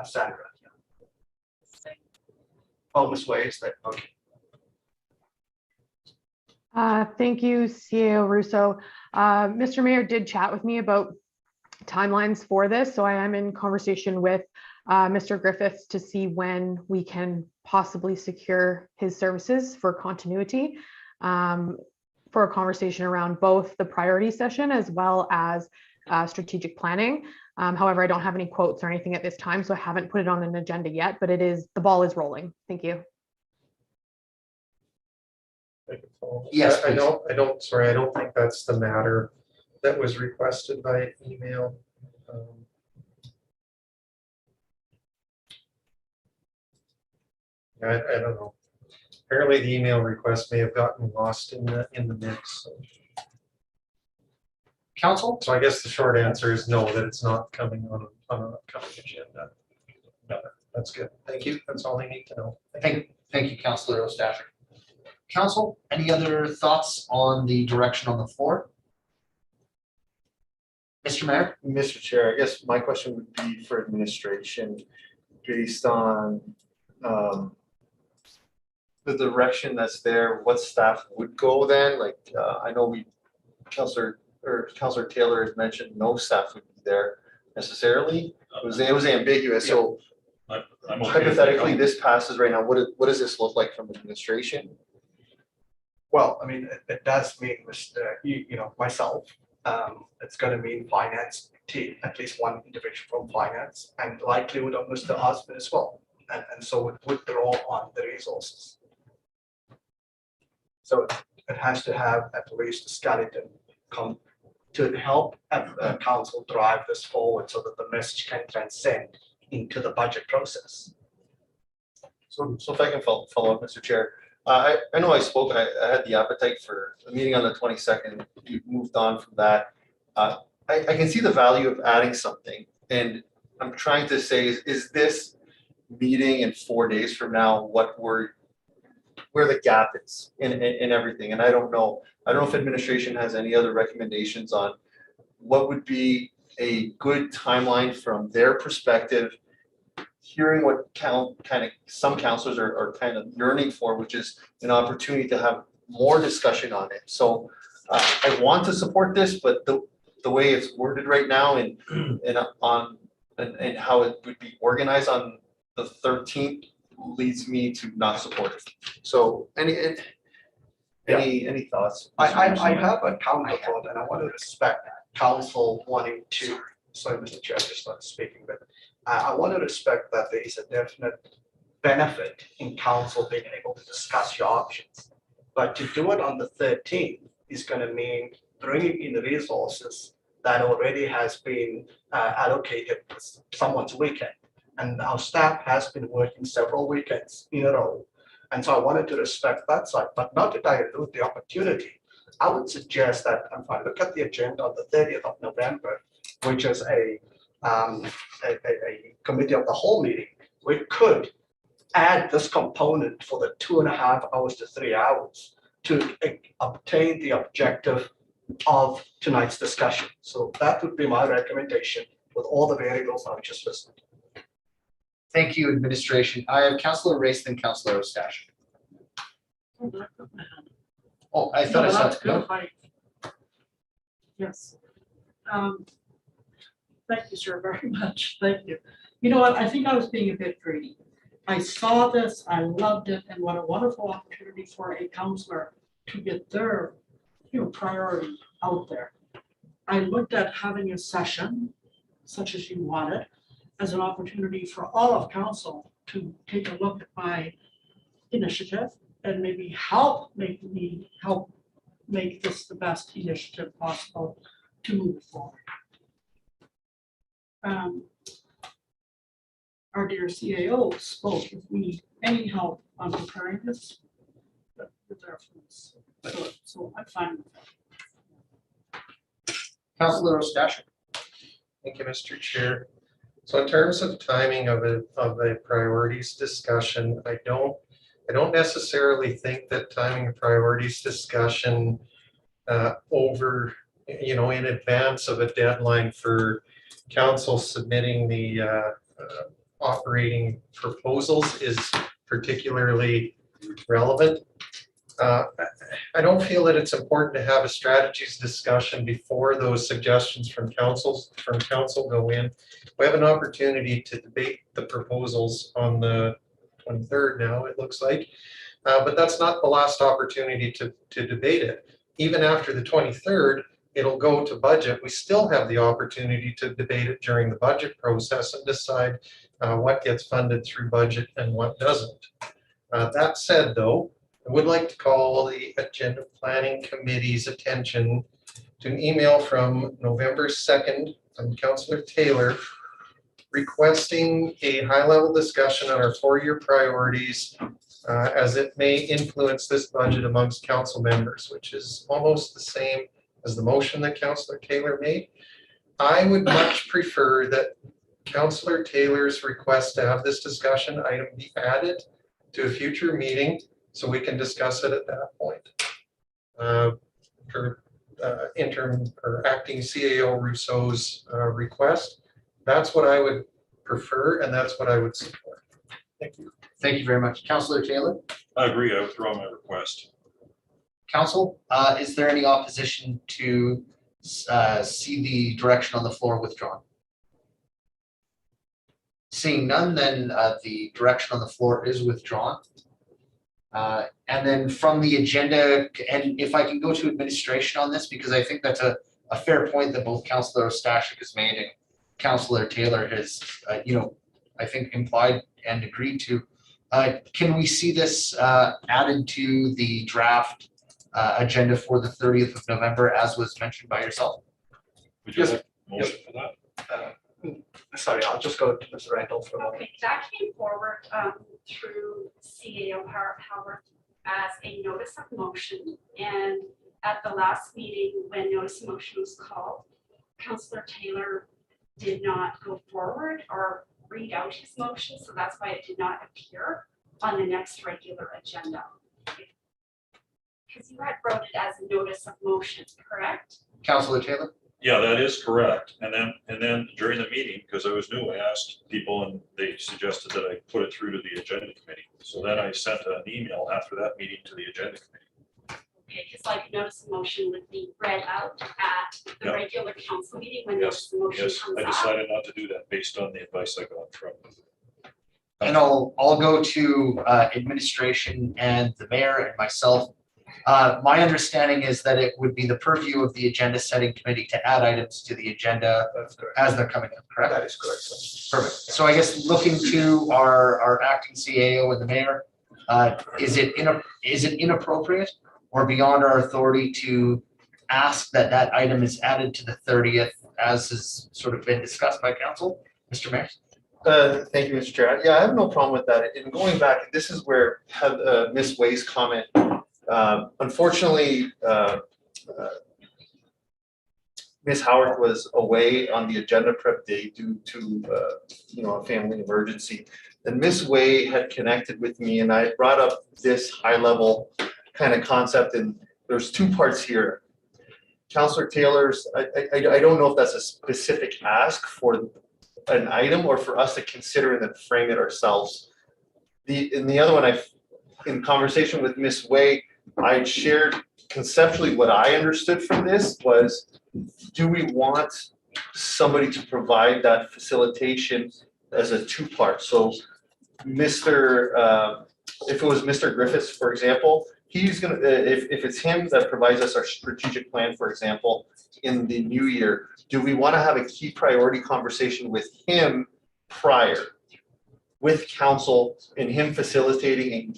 Sandra. Oh, Ms. Way, is that okay? Thank you, CEO Russo. Mr. Mayor did chat with me about timelines for this, so I am in conversation with Mr. Griffiths to see when we can possibly secure his services for continuity for a conversation around both the priority session as well as strategic planning. However, I don't have any quotes or anything at this time, so I haven't put it on an agenda yet, but the ball is rolling. Thank you. Yes, I don't think that's the matter that was requested by email. I don't know. Apparently the email request may have gotten lost in the mix. So. Council? So I guess the short answer is no, that it's not coming on an upcoming agenda. No, that's good. Thank you. That's all I need to know. Thank you, Councillor Ostache. Council, any other thoughts on the direction on the floor? Mr. Mayor? Mr. Chair, I guess my question would be for administration, based on the direction that's there, what staff would go then? Like, I know Councillor Taylor has mentioned no staff would be there necessarily. It was ambiguous, so I'm okay with that. hypothetically, this passes right now, what does this look like from administration? Well, I mean, it does mean, myself, it's gonna mean finance team, at least one individual from finance, and likelihood of Mr. Osmond as well. And so it would draw on the resources. So it has to have at least a skeleton come to help council drive this forward so that the message can transcend into the budget process. So if I can follow up, Mr. Chair, I know I spoke, I had the appetite for a meeting on the 22nd, you moved on from that. I can see the value of adding something, and I'm trying to say, is this meeting in 4 days from now where the gap is in everything? And I don't know if administration has any other recommendations on what would be a good timeline from their perspective, hearing what some councillors are kind of yearning for, which is an opportunity to have more discussion on it. So I want to support this, but the way it's worded right now and how it would be organized on the 13th leads me to not support it. So any thoughts? I have a counter thought, and I want to respect council wanting to, sorry, Mr. Chair, just not speaking, but I want to respect that there is a definite benefit in council being able to discuss your options. But to do it on the 13th is going to mean bringing in the resources that already has been allocated for someone's weekend. And our staff has been working several weekends in a row. And so I wanted to respect that side, but not to dilute the opportunity. I would suggest that if I look at the agenda on the 30th of November, which is a committee of the whole meeting, we could add this component for the 2.5 hours to 3 hours to obtain the objective of tonight's discussion. So that would be my recommendation with all the variables I've just listed. Thank you, administration. I have Councillor Race, then Councillor Ostache. Oh, I thought I saw it. No? Yes. Thank you, sir, very much. Thank you. You know what? I think I was being a bit greedy. I saw this, I loved it, and what a wonderful opportunity for a councillor to get their priority out there. I looked at having a session such as you wanted as an opportunity for all of council to take a look at my initiative and maybe help make this the best initiative possible to move forward. Our dear CAO spoke. If we need any help on preparing this, we're there for this. So I'm fine with that. Councillor Ostache. Thank you, Mr. Chair. So in terms of timing of a priorities discussion, I don't necessarily think that timing a priorities discussion in advance of a deadline for council submitting the operating proposals is particularly relevant. I don't feel that it's important to have a strategies discussion before those suggestions from council go in. We have an opportunity to debate the proposals on the 23rd now, it looks like, but that's not the last opportunity to debate it. Even after the 23rd, it'll go to budget. We still have the opportunity to debate it during the budget process and decide what gets funded through budget and what doesn't. That said, though, I would like to call the Agenda Planning Committee's attention to an email from November 2nd from Councillor Taylor requesting a high-level discussion on our 4-year priorities as it may influence this budget amongst council members, which is almost the same as the motion that Councillor Taylor made. I would much prefer that Councillor Taylor's request to have this discussion item be added to a future meeting so we can discuss it at that point. For interim or acting CAO Rousseau's request, that's what I would prefer and that's what I would support. Thank you. Thank you very much. Councillor Taylor? I agree. I withdraw my request. Council, is there any opposition to see the direction on the floor withdrawn? Seeing none, then the direction on the floor is withdrawn. And then from the agenda, and if I can go to administration on this, because I think that's a fair point that both Councillor Stashik has made and Councillor Taylor has, I think implied and agreed to. Can we see this added to the draft agenda for the 30th of November, as was mentioned by yourself? Would you like a motion for that? Sorry, I'll just go to Mr. Randall for a moment. Okay, that came forward through CAO Power as a notice of motion. And at the last meeting, when notice of motion was called, Councillor Taylor did not go forward or read out his motion. So that's why it did not appear on the next regular agenda. Because you had wrote it as a notice of motion, correct? Councillor Taylor? Yeah, that is correct. And then during the meeting, because I was new, I asked people and they suggested that I put it through to the agenda committee. So then I sent an email after that meeting to the agenda committee. Okay, because like notice of motion would be read out at the Yeah. regular council meeting when Yes, notice of motion yes, comes I out. decided not to do that based on the advice I got from. And I'll go to administration and the mayor and myself. My understanding is that it would be the purview of the agenda setting committee to add items to the agenda That's correct. as they're coming up, correct? That is correct, sir. Perfect. So I guess looking to our acting CAO and the mayor, is it inappropriate or beyond our authority to ask that item is added to the 30th as has sort of been discussed by council? Mr. Mayor? Thank you, Mr. Chair. Yeah, I have no problem with that. And going back, this is where Ms. Way's comment. Unfortunately, Ms. Howard was away on the agenda prep day due to a family emergency. And Ms. Way had connected with me and I brought up this high level kind of concept, and there's two parts here. Councillor Taylor's, I don't know if that's a specific ask for an item or for us to consider and then frame it ourselves. The other one, in conversation with Ms. Way, I shared conceptually what I understood from this was, do we want somebody to provide that facilitation as a two-part? So if it was Mr. Griffiths, for example, he's gonna, if it's him that provides us our strategic plan, for example, in the new year, do we want to have a key priority conversation with him prior? With council and him facilitating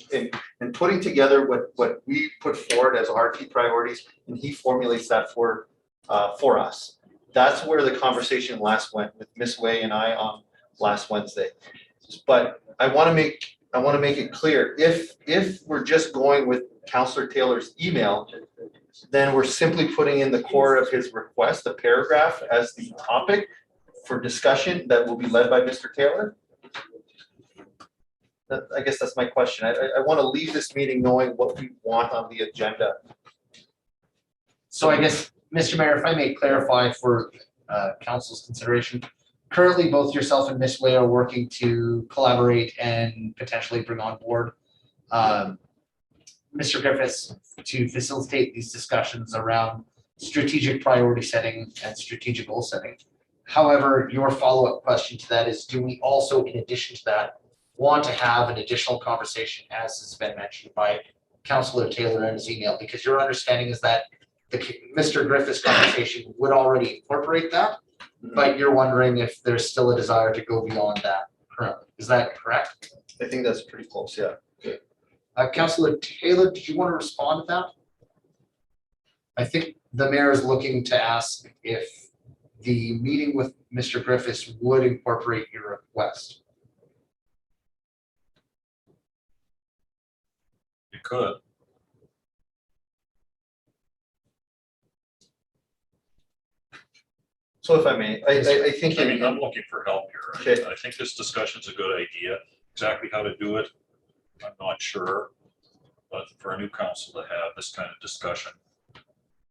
and putting together what we put forward as our key priorities, and he formulates that for us. That's where the conversation last went with Ms. Way and I on last Wednesday. But I want to make it clear, if we're just going with Councillor Taylor's email, then we're simply putting in the core of his request, the paragraph as the topic for discussion that will be led by Mr. Taylor. I guess that's my question. I want to leave this meeting knowing what we want on the agenda. So I guess, Mr. Mayor, if I may clarify for council's consideration, currently both yourself and Ms. Way are working to collaborate and potentially bring on board Mr. Griffiths to facilitate these discussions around strategic priority setting and strategic goal setting. However, your follow-up question to that is, do we also, in addition to that, want to have an additional conversation, as has been mentioned by Councillor Taylor in his email? Because your understanding is that Mr. Griffith's conversation would already incorporate that, but you're wondering if there's still a desire to go beyond that currently. Is that correct? I think that's pretty close, yeah. Councillor Taylor, did you want to respond to that? I think the mayor is looking to ask if the meeting with Mr. Griffiths would incorporate your request. You could. So if I may, I think, I mean, I'm looking for help here. Okay. I think this discussion's a good idea. Exactly how to do it, I'm not sure. But for a new council to have this kind of discussion,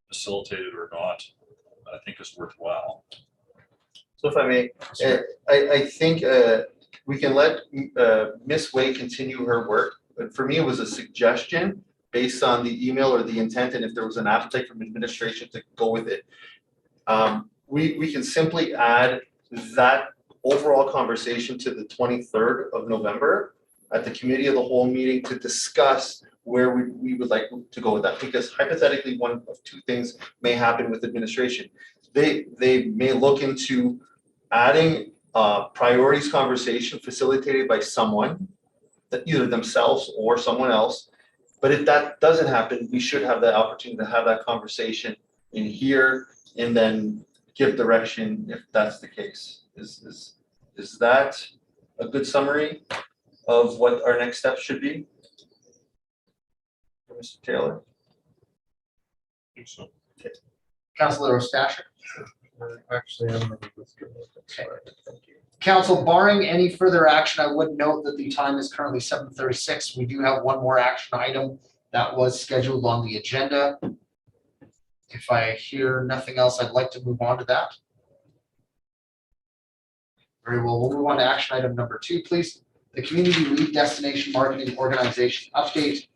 facilitated or not, I think is worthwhile. so if I may, I think we can let Ms. Way continue her work. But for me, it was a suggestion based on the email or the intent, and if there was an appetite from administration to go with it. We can simply add that overall conversation to the 23rd of November at the committee of the whole meeting to discuss where we would like to go with that. Because hypothetically, one of two things may happen with administration. They may look into adding priorities conversation facilitated by someone, that either themselves or someone else. But if that doesn't happen, we should have the opportunity to have that conversation in here and then give direction if that's the case. Is that a good summary of what our next steps should be? For Mr. Taylor? I think so. Councillor Ostashik. Actually, I'm going to withdraw. That's fine. Thank you. Council, barring any further action, I would note that the time is currently 7:36. We do have one more action item that was scheduled on the agenda. If I hear nothing else, I'd like to move on to that. Very well, we'll move on to action item number 2, please. The Community Lead Destination Marketing Organization update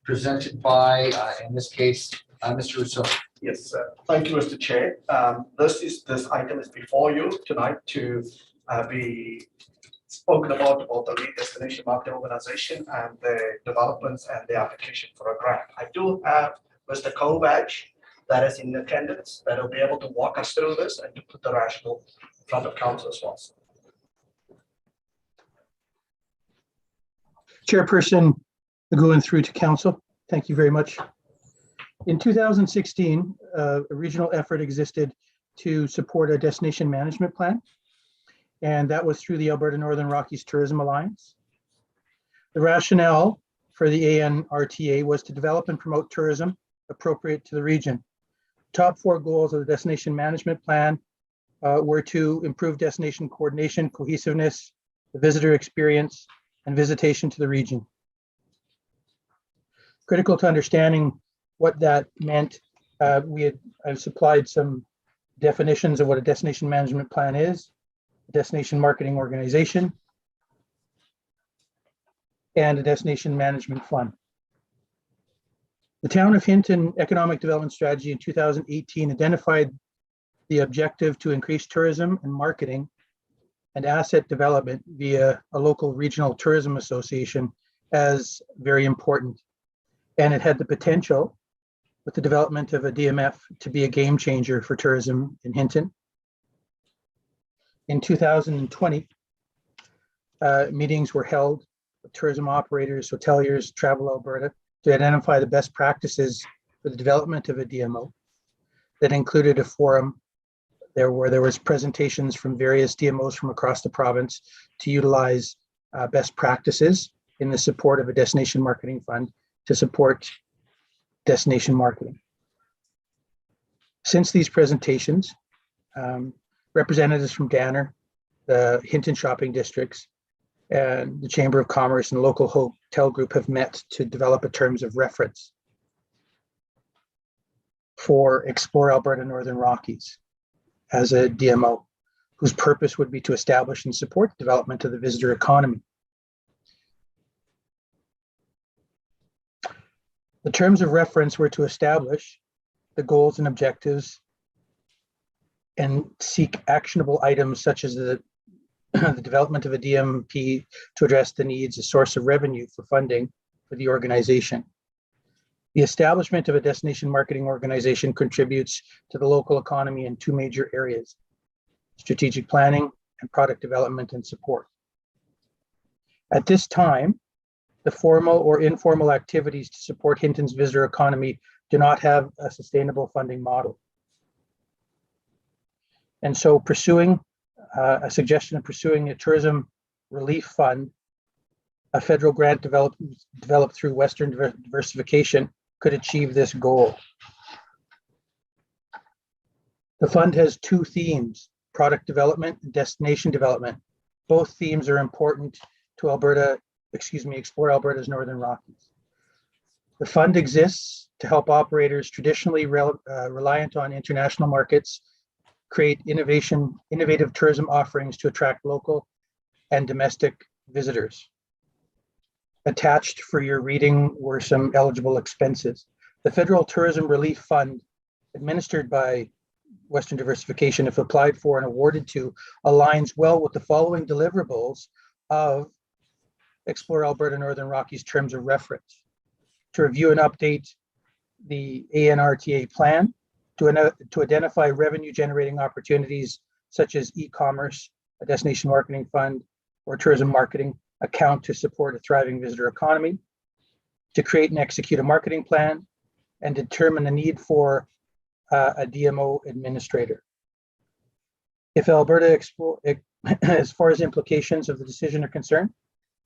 presented by, in this case, Mr. Rousseau. Yes, thank you, Mr. Chair. This item is before you tonight to be spoken about the lead destination marketing organization and the developments and the application for a grant. I do have Mr. Kovac that is in attendance that will be able to walk us through this and to put the rationale in front of council as well. Chairperson, going through to council. Thank you very much. In 2016, a regional effort existed to support a destination management plan, and that was through the Alberta Northern Rockies Tourism Alliance. The rationale for the ANRTA was to develop and promote tourism appropriate to the region. Top 4 goals of the destination management plan were to improve destination coordination, cohesiveness, the visitor experience, and visitation to the region. Critical to understanding what that meant, I've supplied some definitions of what a destination management plan is, a destination marketing organization, and a destination management fund. The Town of Hinton Economic Development Strategy in 2018 identified the objective to increase tourism and marketing and asset development via a local regional tourism association as very important. And it had the potential, with the development of a DMF, to be a game changer for tourism in Hinton. In 2020, meetings were held with tourism operators, hoteliers, Travel Alberta, to identify the best practices for the development of a DMO. That included a forum there where there was presentations from various DMOs from across the province to utilize best practices in the support of a destination marketing fund to support destination marketing. Since these presentations, representatives from Danner, the Hinton shopping districts, and the Chamber of Commerce and local hotel group have met to develop a terms of reference for Explore Alberta Northern Rockies as a DMO, whose purpose would be to establish and support the development of the visitor economy. The terms of reference were to establish the goals and objectives and seek actionable items such as the development of a DMP to address the needs, a source of revenue for funding for the organization. The establishment of a destination marketing organization contributes to the local economy in 2 major areas: strategic planning and product development and support. At this time, the formal or informal activities to support Hinton's visitor economy do not have a sustainable funding model. And so pursuing a suggestion of pursuing a tourism relief fund, a federal grant developed through Western diversification, could achieve this goal. The fund has two themes: product development and destination development. Both themes are important to Explore Alberta's Northern Rockies. The fund exists to help operators traditionally reliant on international markets create innovative tourism offerings to attract local and domestic visitors. Attached for your reading were some eligible expenses. The Federal Tourism Relief Fund, administered by Western Diversification, if applied for and awarded to, aligns well with the following deliverables of Explore Alberta Northern Rockies terms of reference: to review and update the ANRTA plan, to identify revenue generating opportunities such as e-commerce, a destination marketing fund, or tourism marketing account to support a thriving visitor economy, to create and execute a marketing plan, and determine the need for a DMO administrator. If Alberta as far as implications of the decision are concerned,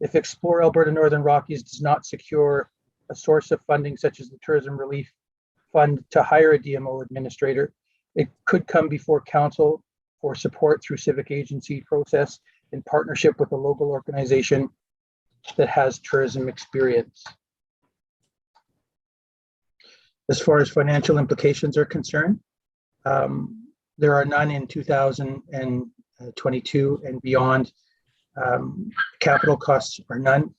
if Explore Alberta Northern Rockies does not secure a source of funding such as the Tourism Relief Fund to hire a DMO administrator, it could come before council for support through civic agency process in partnership with a local organization that has tourism experience. As far as financial implications are concerned, there are none in 2022 and beyond. Capital costs are none,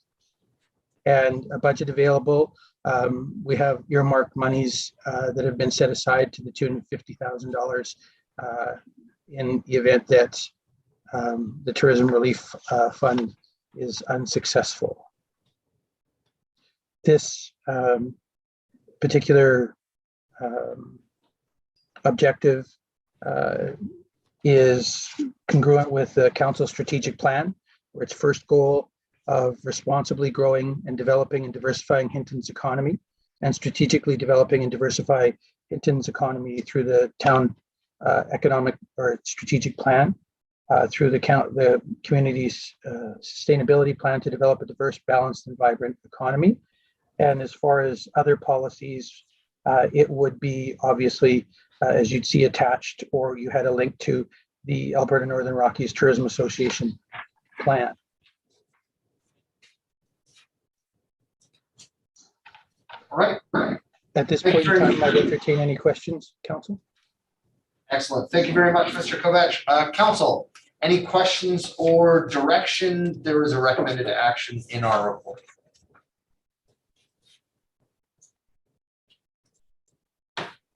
and a budget available. We have earmarked monies that have been set aside to the tune of $50,000 in the event that the Tourism Relief Fund is unsuccessful. This particular objective is congruent with the Council's strategic plan, where its first goal of responsibly growing and developing and diversifying Hinton's economy, and strategically developing and diversify Hinton's economy through the town economic or strategic plan, through the community's sustainability plan to develop a diverse, balanced, and vibrant economy. And as far as other policies, it would be obviously, as you'd see attached, or you had a link to the Alberta Northern Rockies Tourism Association plan. All right. At this point in time, I'd entertain any questions, Council. Excellent. Thank you very much, Mr. Kovach. Council, any questions or direction? There is a recommended action in our report.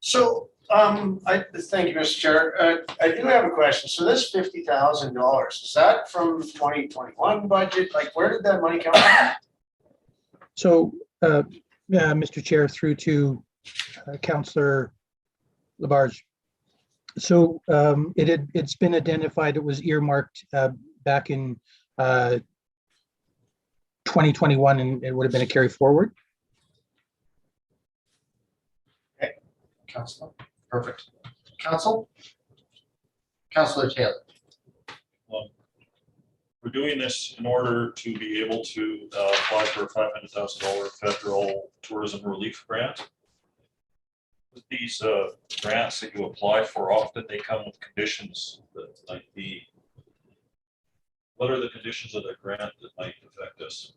So, thank you, Mr. Chair. I do have a question. So this $50,000, is that from 2021 budget? Like, where did that money come from? So, Mr. Chair, through to Councillor Labarge. So it's been identified, it was earmarked back in 2021, and it would have been a carry forward. Okay, Councilor, perfect. Councillor Taylor. We're doing this in order to be able to apply for a $500,000 federal tourism relief grant. With these grants that you apply for, often they come with conditions that might be, what are the conditions of the grant that might affect us?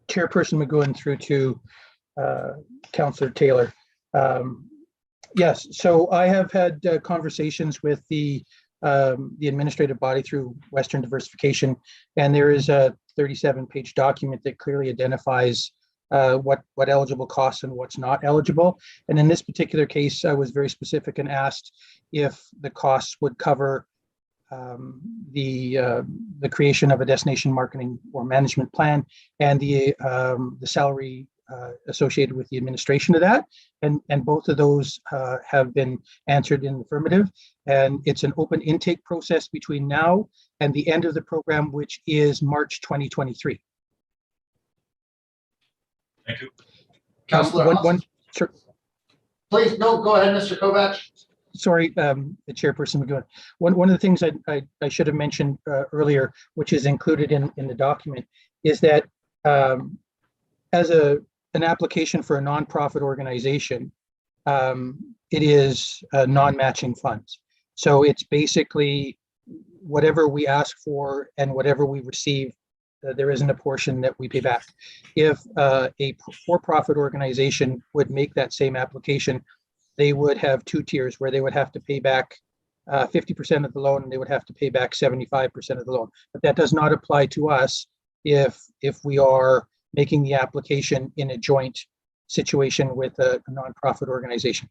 Chairperson McGowan through to Councillor Taylor. Yes, so I have had conversations with the administrative body through Western Diversification, and there is a 37-page document that clearly identifies what eligible costs and what's not eligible. And in this particular case, I was very specific and asked if the costs would cover the creation of a destination marketing or management plan and the salary associated with the administration of that. And both of those have been answered in the affirmative. And it's an open intake process between now and the end of the program, which is March 2023. Thank you. Councillor, sure. Please, no, go ahead, Mr. Kovach. Sorry, the chairperson McGowan. One of the things I should have mentioned earlier, which is included in the document, is that as an application for a nonprofit organization, it is non-matching funds. So it's basically whatever we ask for and whatever we receive, there isn't a portion that we pay back. If a for-profit organization would make that same application, they would have two tiers where they would have to pay back 50% of the loan and they would have to pay back 75% of the loan. But that does not apply to us if we are making the application in a joint situation with a nonprofit organization.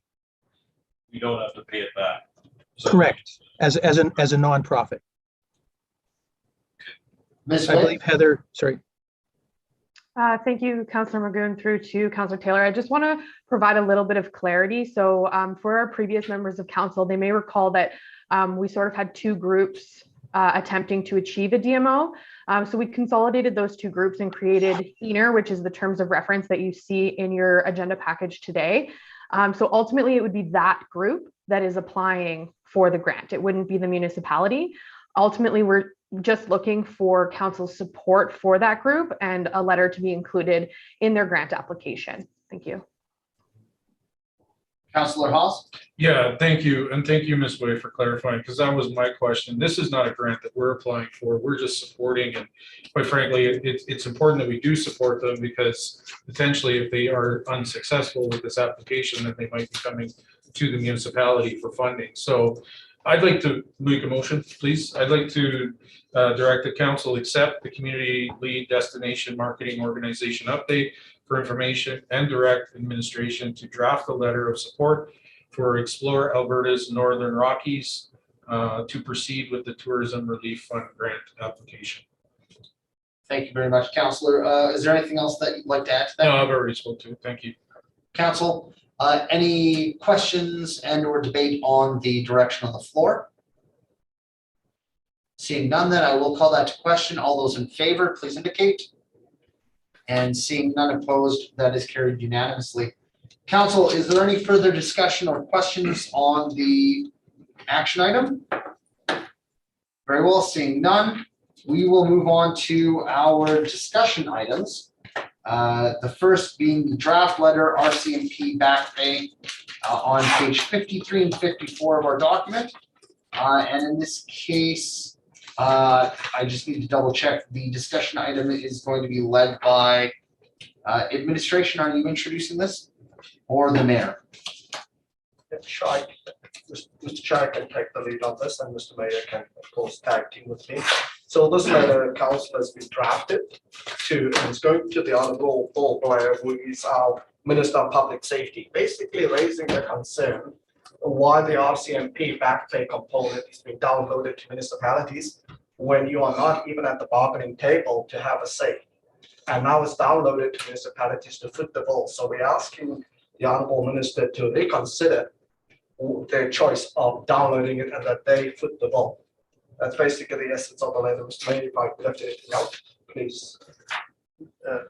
We don't have to pay it back. Correct, as a nonprofit. Ms. I White? believe Heather, sorry. Thank you, Councillor Magoon, through to Councillor Taylor. I just want to provide a little bit of clarity. So for our previous members of council, they may recall that we sort of had two groups attempting to achieve a DMO. So we consolidated those two groups and created ENER, which is the terms of reference that you see in your agenda package today. So ultimately, it would be that group that is applying for the grant. It wouldn't be the municipality. Ultimately, we're just looking for council's support for that group and a letter to be included in their grant application. Thank you. Councillor Hall? Yeah, thank you. And thank you, Ms. Way, for clarifying, because that was my question. This is not a grant that we're applying for. We're just supporting. And quite frankly, it's important that we do support them because potentially if they are unsuccessful with this application, then they might be coming to the municipality for funding. So I'd like to make a motion, please. I'd like to direct the council accept the community lead destination marketing organization update for information and direct administration to draft a letter of support for Explore Alberta's Northern Rockies to proceed with the Tourism Relief Fund grant application. Thank you very much, Councillor. Is there anything else that you'd like to add to that? No, I've already spoke to it. Thank you. Council, any questions and or debate on the direction on the floor? Seeing none, then I will call that to question. All those in favor, please indicate. And seeing none opposed, that is carried unanimously. Council, is there any further discussion or questions on the action item? Very well, seeing none, we will move on to our discussion items. The first being the draft letter RCMP back pay on page 53 and 54 of our document. And in this case, I just need to double check. The discussion item is going to be led by administration. Are you introducing this or the mayor? Sure, Mr. Chair can take the lead on this and Mr. Mayor can of course tag team with me. So this letter council has been drafted to, and it's going to the Honorable Paul Blair, who is our Minister of Public Safety, basically raising the concern why the RCMP back pay component is being downloaded to municipalities when you are not even at the bargaining table to have a say. And now it's downloaded to municipalities to foot the bill. So we're asking the Honorable Minister to reconsider their choice of downloading it and that they foot the bill. That's basically the essence of the letter. Mr. Mayor, if I could left anything out, please.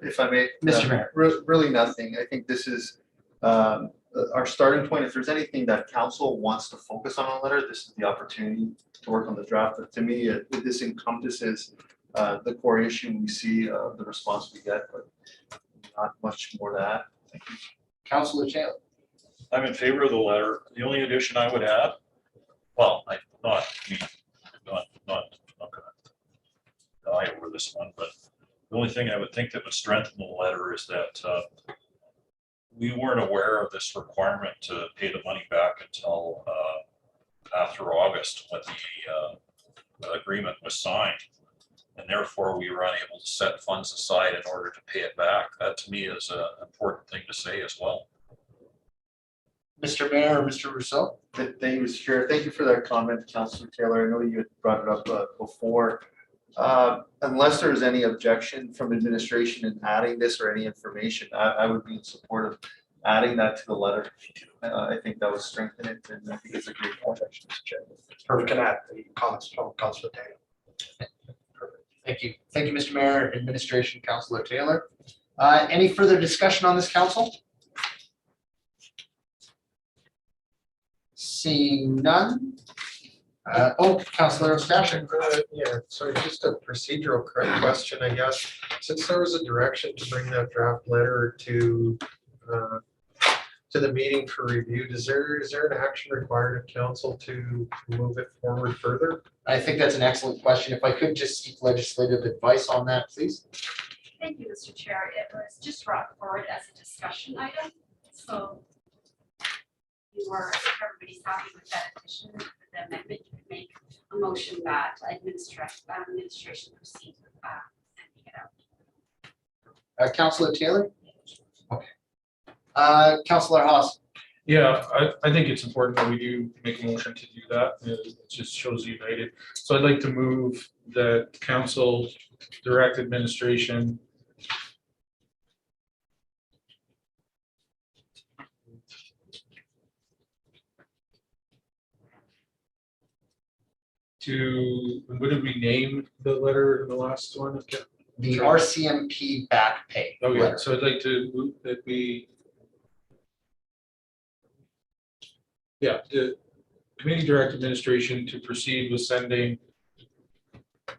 If I may. Mr. Mayor. Really nothing. I think this is our starting point. If there's anything that council wants to focus on a letter, this is the opportunity to work on the draft. But to me, this encompasses the core issue we see, the response we get, but not much more to add. Thank you. Councillor Taylor. I'm in favor of the letter. The only addition I would add, well, not gonna die over this one, but the only thing I would think that would strengthen the letter is that we weren't aware of this requirement to pay the money back until after August when the agreement was signed. And therefore we were unable to set funds aside in order to pay it back. That to me is an important thing to say as well. Mr. Mayor or Mr. Rousseau? Thank you, Mr. Chair. Thank you for that comment, Councillor Taylor. I know you had brought it up before. Unless there's any objection from administration in adding this or any information, I would be in support of adding that to the letter. I think that would strengthen it, and I think it's a great point, actually, Mr. Chair. We can add the comments from Councillor Taylor. Perfect. Thank you. Thank you, Mr. Mayor, administration, Councillor Taylor. Any further discussion on this, council? Seeing none. Councillor Stashik. Yeah, so just a procedural correct question, I guess. Since there was a direction to bring that draft letter to to the meeting for review. Is there an action required of council to move it forward further? I think that's an excellent question. If I could just seek legislative advice on that, please. Thank you, Mr. Chair. It was just brought forward as a discussion item, so if everybody's happy with that addition, with the amendment, you could make a motion that administration proceed with sending it out. Councillor Taylor? Okay. Councillor Haas? Yeah, I think it's important that we do make a motion to do that. It just shows united. So I'd like to move that council direct administration to, what did we name the letter in the last one? The RCMP back pay. Okay, letter. so I'd like to move that we, the committee direct administration to proceed with sending in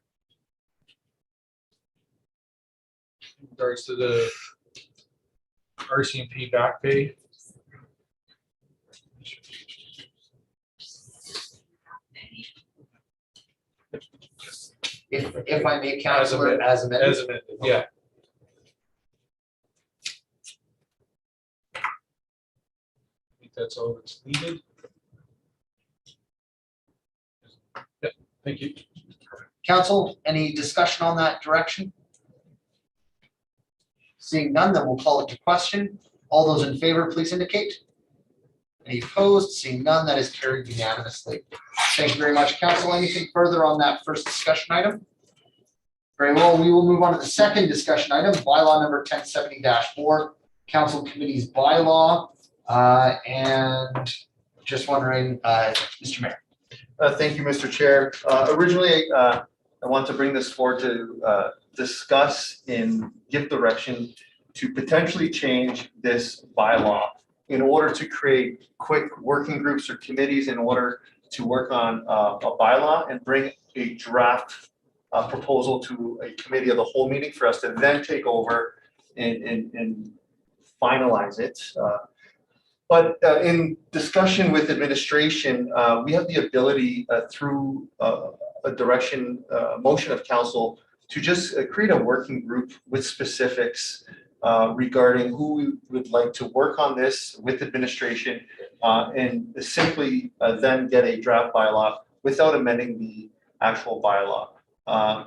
regards to the RCMP back pay. If I may, Councillor, as amended. As amended, yeah. I think that's all that's needed. Yeah, thank you. Council, any discussion on that direction? Seeing none, then we'll call it to question. All those in favor, please indicate. Any opposed? Seeing none, that is carried unanimously. Thank you very much, Council. Anything further on that first discussion item? Very well, we will move on to the second discussion item, bylaw number 1070-4, Council Committee's bylaw. And just wondering, Mr. Mayor. Thank you, Mr. Chair. Originally, I want to bring this forward to discuss and give direction to potentially change this bylaw in order to create quick working groups or committees in order to work on a bylaw and bring a draft proposal to a committee of the whole meeting for us to then take over and finalize it. But in discussion with administration, we have the ability through a direction, motion of council to just create a working group with specifics regarding who we would like to work on this with administration and simply then get a draft bylaw without amending the actual bylaw.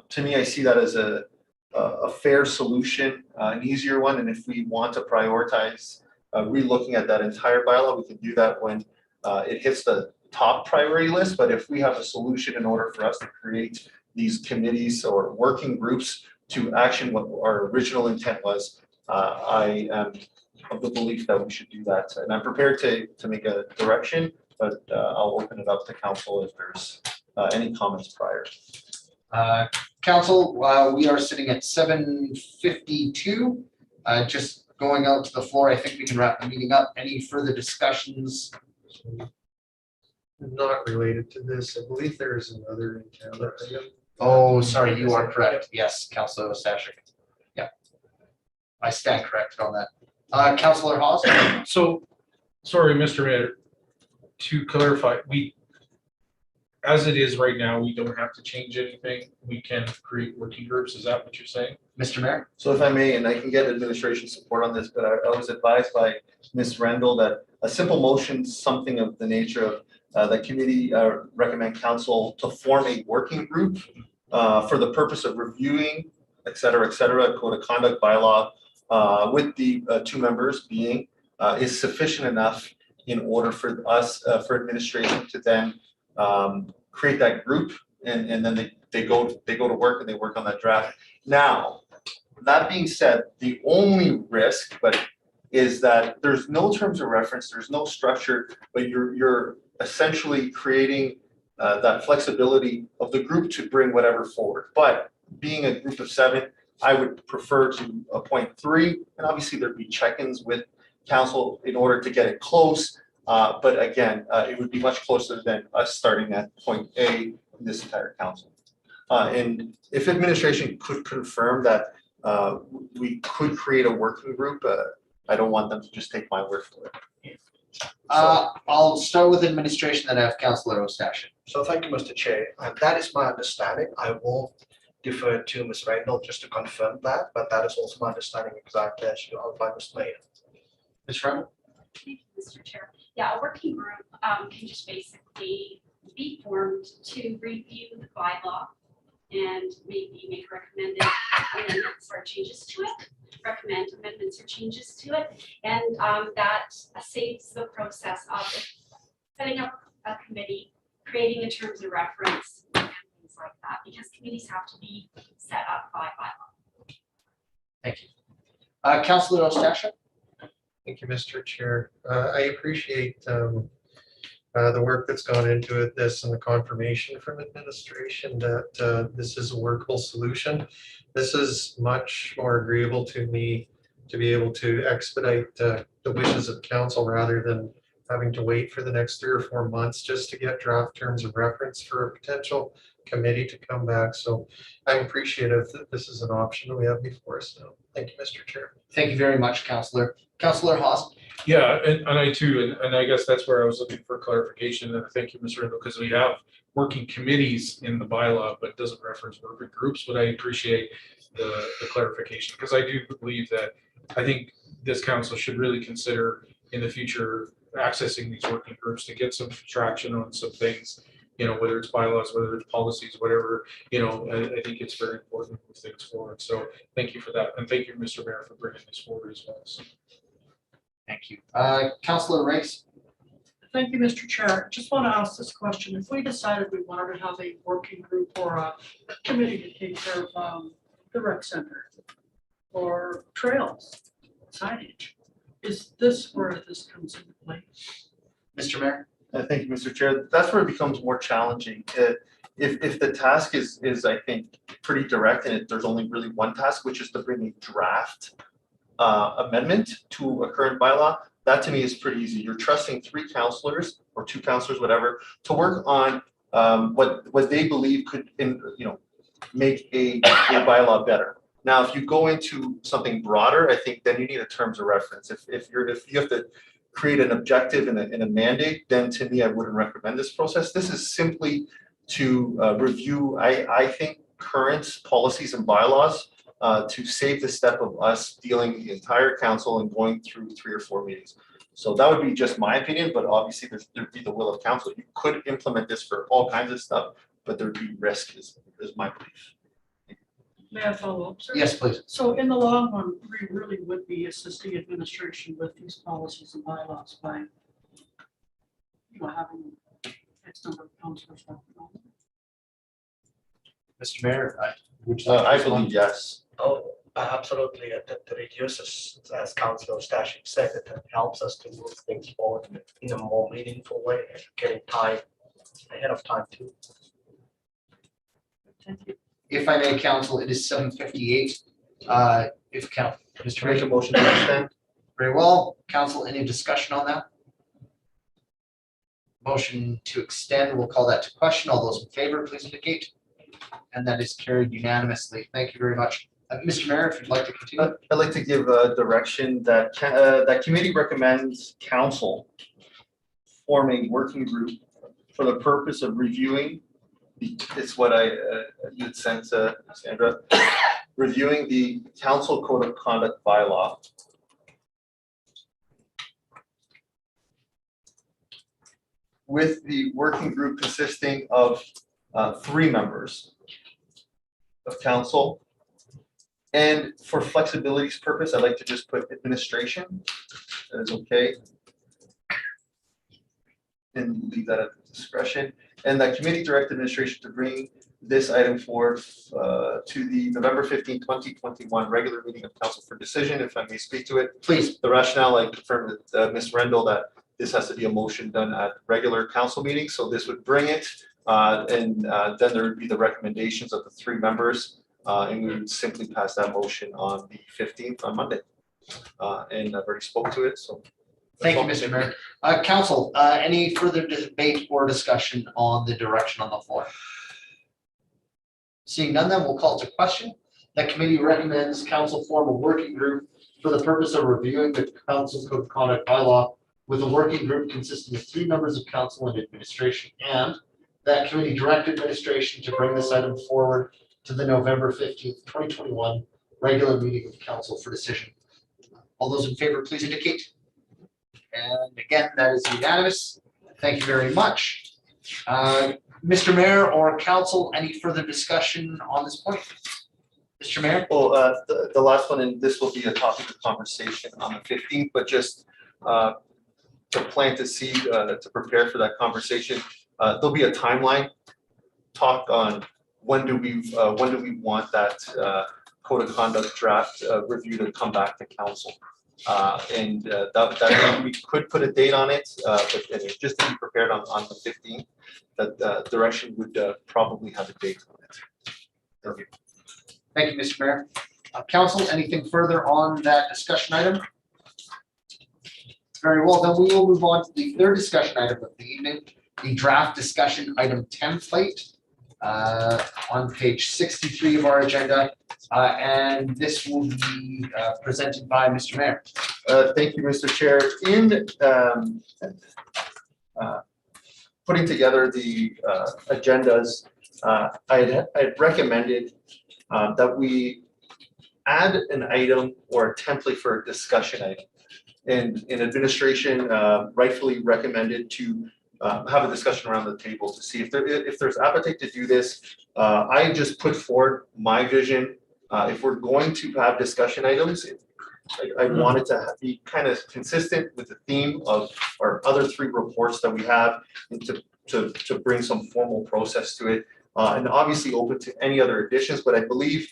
To me, I see that as a fair solution, an easier one, and if we want to prioritize re-looking at that entire bylaw, we can do that when it hits the top priority list. But if we have a solution in order for us to create these committees or working groups to action what our original intent was, I am of the belief that we should do that. And I'm prepared to make a direction, but I'll open it up to council if there's any comments prior. Council, we are sitting at 7:52. Just going out to the floor, I think we can wrap the meeting up. Any further discussions? Not related to this. I believe there is another agenda item. Oh, sorry, you are correct. Yes, Councillor Stashik. Yeah. I stand corrected on that. Councillor Hawes? So, sorry, Mr. Mayor, to clarify, as it is right now, we don't have to change anything. We can create working groups. Is that what you're saying? Mr. Mayor? So if I may, and I can get administration support on this, but I was advised by Ms. Rendell that a simple motion, something of the nature of the committee recommend council to form a working group for the purpose of reviewing, et cetera, code of conduct bylaw with the two members being is sufficient enough in order for us, for administration to then create that group and then they go to work and they work on that draft. Now, that being said, the only risk is that there's no terms of reference, there's no structure, but you're essentially creating that flexibility of the group to bring whatever forward. But being a group of 7, I would prefer to appoint 3, and obviously there'd be check-ins with council in order to get it close. But again, it would be much closer than us starting at point A in this entire council. And if administration could confirm that we could create a working group I don't want them to just take my word for it. I'll start with administration, then I have Councillor Ostache. So thank you, Mr. Chair, and that is my understanding. I will defer to Ms. Randall just to confirm that, but that is also my understanding exactly as you outlined, Mr. Mayor. Ms. Randall? Thank you, Mr. Chair. Yeah, a working group can just basically be formed to review the bylaw and maybe make recommended amendments or changes to it, recommend amendments or changes to it. And that saves the process of setting up a committee, creating a terms of reference and things like that, because committees have to be set up by bylaw. Thank you. Councillor Ostache? Thank you, Mr. Chair. I appreciate the work that's gone into it, this and the confirmation from administration that this is a workable solution. This is much more agreeable to me to be able to expedite the wishes of council rather than having to wait for the next 3 or 4 months just to get draft terms of reference for a potential committee to come back. So I'm appreciative that this is an option that we have before us now. Thank you, Mr. Chair. Thank you very much, Councillor. Councillor Hall? Yeah, and I too, and I guess that's where I was looking for clarification, and thank you, Mr. Randall, because we have working committees in the bylaw, but it doesn't reference working groups, but I appreciate the clarification, because I do believe that, I think this council should really consider in the future accessing these working groups to get some traction on some things, you know, whether it's bylaws, whether it's policies, whatever, you know, I think it's very important to move things forward. So thank you for that. And thank you, Mr. Mayor, for bringing this forward as well. So. Thank you. Councillor Rice? Thank you, Mr. Chair. Just want to ask this question. If we decided we wanted to have a working group or a committee to take care of the rec center or trails, signage, is this where this comes into play? Mr. Mayor? Thank you, Mr. Chair. That's where it becomes more challenging. If the task is I think pretty direct and there's only really one task, which is to bring a draft amendment to a current bylaw, that to me is pretty easy. You're trusting 3 councillors or 2 councillors, whatever, to work on what they believe could, make a bylaw better. Now, if you go into something broader, I think then you need a terms of reference. If you have to create an objective and a mandate, then to me, I wouldn't recommend this process. This is simply to review, I think, current policies and bylaws to save the step of us dealing the entire council and going through 3 or 4 meetings. So that would be just my opinion, but obviously there'd be the will of council. You could implement this for all kinds of stuff, but there'd be risk is my belief. May I follow up, sir? Yes, please. So in the long run, we really would be assisting administration with these policies and bylaws by having X number of councillors. Mr. Mayor, I believe yes. Oh, absolutely. That reduces, as Councillor Ostache said, it helps us to move things forward in a more meaningful way, getting time ahead of time too. Thank you. if I may, council, it is 7:58. If count, Mr. Make a Mayor, motion to extend. very well. Council, any discussion on that? Motion to extend, we'll call that to question. All those in favor, please indicate. And that is carried unanimously. Thank you very much. Mr. Mayor, if you'd like to continue. I'd like to give a direction that that committee recommends council form a working group for the purpose of reviewing. It's what you had sent to Sandra, reviewing the council code of conduct bylaw. With the working group consisting of 3 members of council. And for flexibility's purpose, I'd like to just put administration. That is okay. And leave that at discretion. And that committee direct administration to bring this item forth to the November 15, 2021 regular meeting of council for decision, if I may speak to it. Please. The rationale, I confirmed with Ms. Rendell that this has to be a motion done at regular council meetings. So this would bring it and then there would be the recommendations of the 3 members. And we would simply pass that motion on the 15th on Monday. And I've already spoke to it, so. Thank you, Mr. Mayor. Council, any further debate or discussion on the direction on the floor? Seeing none, then we'll call to question. that committee recommends council form a working group for the purpose of reviewing the council's code of conduct bylaw with a working group consisting of 3 members of council and administration, and that committee direct administration to bring this item forward to the November 15th, 2021 regular meeting of council for decision. All those in favor, please indicate. And again, that is unanimous. Thank you very much. Mr. Mayor or council, any further discussion on this point? Mr. Mayor? Well, the last one, and this will be a topic of conversation on the 15th, but just to plant the seed, to prepare for that conversation, there'll be a timeline talk on when do we want that code of conduct draft review to come back to council. And that we could put a date on it, but anyway, just to be prepared on the 15th, that direction would probably have a date on it. Thank you. Thank you, Mr. Mayor. Council, anything further on that discussion item? Very well, then we will move on to the third discussion item of the evening, the draft discussion item template on page 63 of our agenda. And this will be presented by Mr. Mayor. Thank you, Mr. Chair. In putting together the agendas, I had recommended that we add an item or a template for a discussion item. And in administration rightfully recommended to have a discussion around the table to see if there's appetite to do this. I just put forward my vision. If we're going to have discussion items, I want it to be kind of consistent with the theme of our other 3 reports that we have, and to bring some formal process to it. And obviously open to any other additions, but I believe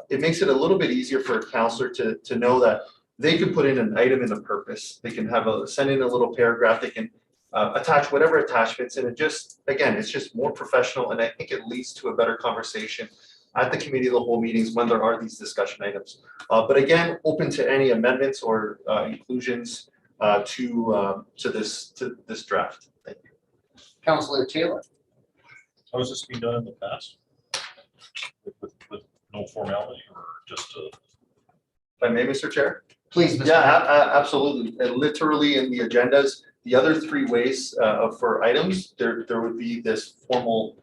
it makes it a little bit easier for a councillor to know that they can put in an item in the purpose. They can send in a little paragraph. They can attach whatever attachments, and it's just more professional, and I think it leads to a better conversation at the committee of the whole meetings when there are these discussion items. But again, open to any amendments or inclusions to this draft. Thank you. Councillor Taylor. How has this been done in the past? With no formality or just If I may, Mr. Chair? Please, Mr. Yeah, Mayor. absolutely. And literally in the agendas, the other 3 ways for items, there would be this formal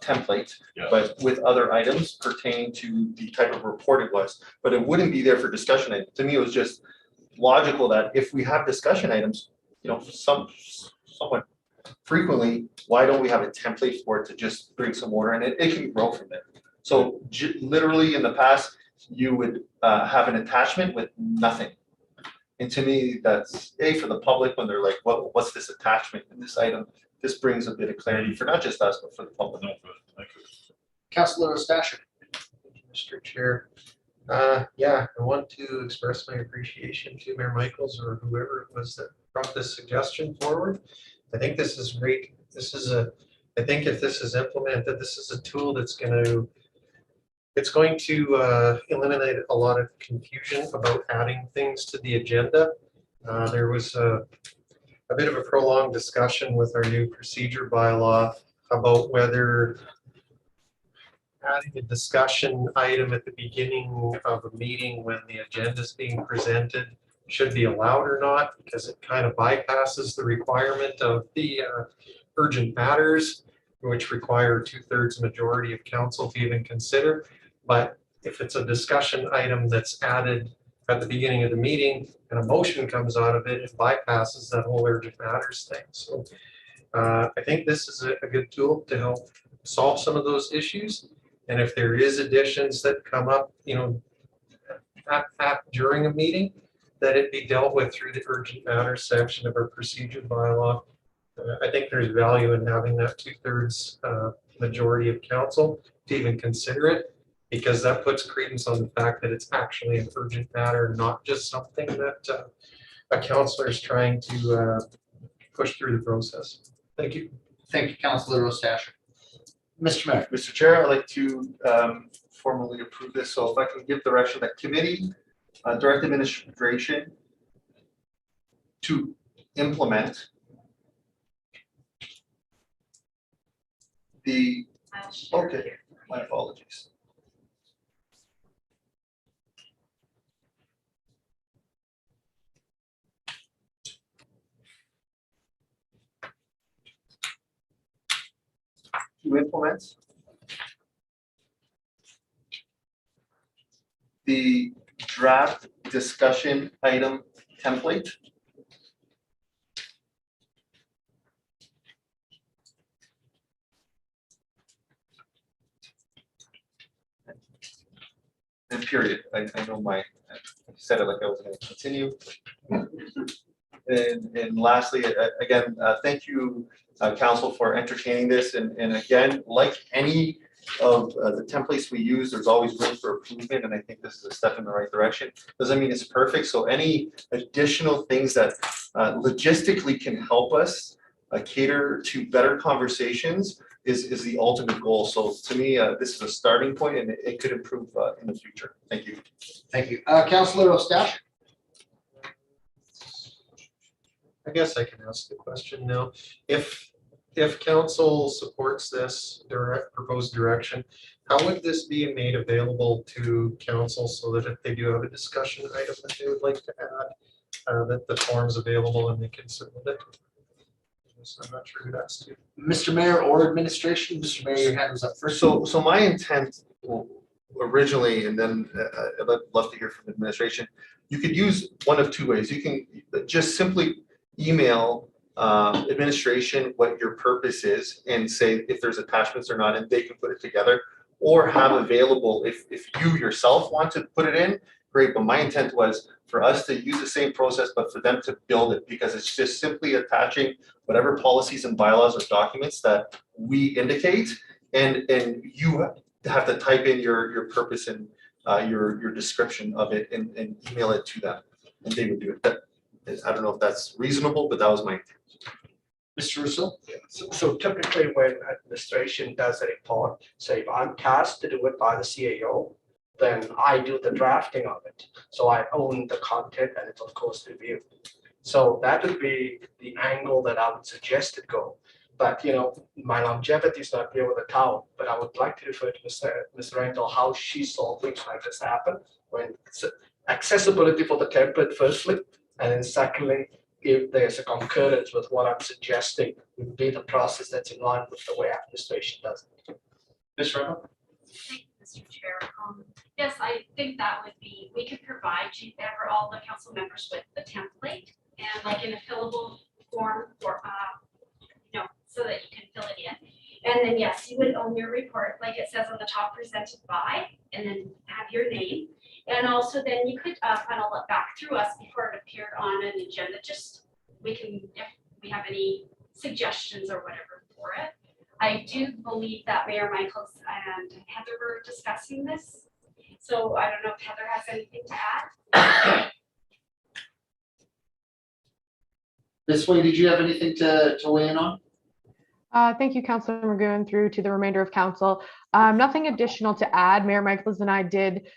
template, Yeah. but with other items pertaining to the type of report it was. But it wouldn't be there for discussion items. To me, it was just logical that if we have discussion items, somewhat frequently, why don't we have a template for it to just bring some order, and it can grow from there. So literally in the past, you would have an attachment with nothing. And to me, that's for the public when they're like, what's this attachment in this item? This brings a bit of clarity for not just us, but for the public. no, but thank you. Councillor Ostasher. Mr. Chair. Yeah, I want to express my appreciation to Mayor Michaels or whoever it was that brought this suggestion forward. I think this is great. I think if this is implemented, this is a tool that's going to eliminate a lot of confusion about adding things to the agenda. There was a bit of a prolonged discussion with our new procedure bylaw about whether adding a discussion item at the beginning of a meeting when the agenda is being presented should be allowed or not, because it kind of bypasses the requirement of the urgent matters, which require 2/3 majority of council to even consider. But if it's a discussion item that's added at the beginning of the meeting and a motion comes out of it, it bypasses that whole urgent matters thing. So I think this is a good tool to help solve some of those issues. And if there is additions that come up, during a meeting, that it be dealt with through the urgent matters section of our procedure bylaw. I think there's value in having that 2/3 majority of council to even consider it, because that puts credence on the fact that it's actually an urgent matter, not just something that a councillor is trying to push through the process. Thank you. Thank you, Councillor Ostasher. Mr. Mayor. Mr. Chair, I'd like to formally approve this. So if I can give direction that committee, direct administration to implement the, okay, my apologies. implement the draft discussion item template. And period. I know I said it like I was going to continue. And lastly, again, thank you, council, for entertaining this. And again, like any of the templates we use, there's always room for improvement. And I think this is a step in the right direction. Doesn't mean it's perfect. So any additional things that logistically can help us cater to better conversations is the ultimate goal. So to me, this is a starting point, and it could improve in the future. Thank you. Thank you. Councillor Ostache? I guess I can ask the question now. If council supports this proposed direction, how would this be made available to council so that if they do have a discussion item that they would like to add, that the form's available and they can submit it? So I'm not sure who that's to. Mr. Mayor or administration? Mr. Mayor, your hand was up first. So my intent originally, and then I'd love to hear from administration, you could use one of two ways. You can just simply email administration what your purpose is and say if there's attachments or not, and they can put it together, or have available if you yourself want to put it in, great. But my intent was for us to use the same process, but for them to build it, because it's just simply attaching whatever policies and bylaws or documents that we indicate, and you have to type in your purpose and your description of it and email it to them, and they would do it. I don't know if that's reasonable, but that was my intent. Mr. Russo? So typically when administration does a report, say if I'm tasked to do it by the CAO, then I do the drafting of it. So I own the content and it's of course reviewed. So that would be the angle that I would suggest it go. But my longevity is not here with the town, but I would like to refer to Ms. Randall, how she saw things like this happen when accessibility for the template firstly, and then secondly, if there's a concurrence with what I'm suggesting, would be the process that's in line with the way administration does it. Ms. Randall? Thank you, Mr. Chair. Yes, I think that would be, we could provide you ever all the council members with the template and like in a fillable form for, so that you can fill it in. And then yes, you would own your report, like it says on the top, presented by, and then have your name. And also then you could funnel it back through us before it appeared on an agenda. Just we can, if we have any suggestions or whatever for it. I do believe that Mayor Michaels and Heather were discussing this. So I don't know if Heather has anything to add. Ms. Way, did you have anything to weigh in on? Thank you, Councilor Magoon, through to the remainder of council. Nothing additional to add. Mayor Michaels and I did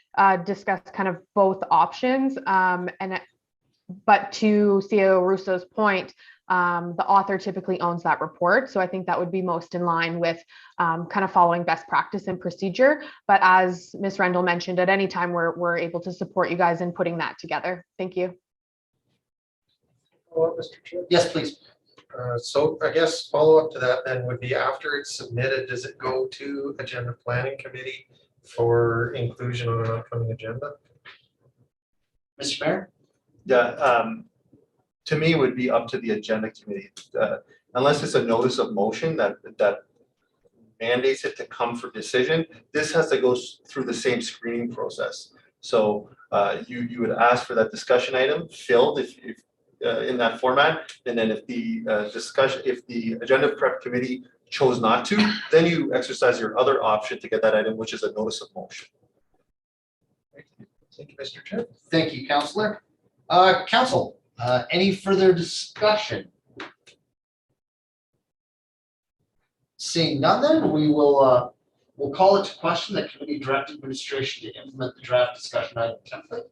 discuss kind of both options. But to CAO Russo's point, the author typically owns that report. So I think that would be most in line with kind of following best practice and procedure. But as Ms. Rendell mentioned, at any time we're able to support you guys in putting that together. Thank you. Mr. Chair? Yes, please. So I guess follow up to that then would be after it's submitted, does it go to agenda planning committee for inclusion on an upcoming agenda? Mr. Mayor? Yeah, to me, it would be up to the agenda committee, unless it's a notice of motion that mandates it to come for decision. This has to go through the same screening process. So you would ask for that discussion item filled if in that format, and then if the agenda prep committee chose not to, then you exercise your other option to get that item, which is a notice of motion. Thank you, Mr. Chair. Thank you, Councillor. Council, any further discussion? Seeing none, then we will we'll call it to question the committee direct administration to implement the draft discussion item template.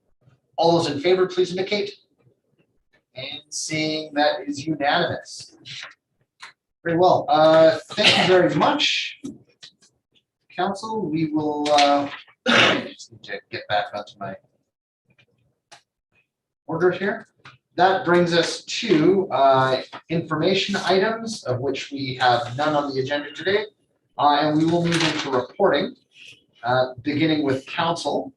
All those in favor, please indicate. And seeing that is unanimous. Very well. Thank you very much, Council. We will I just need to get back onto my order here. That brings us to information items, of which we have none on the agenda today. And we will move into reporting, beginning with council.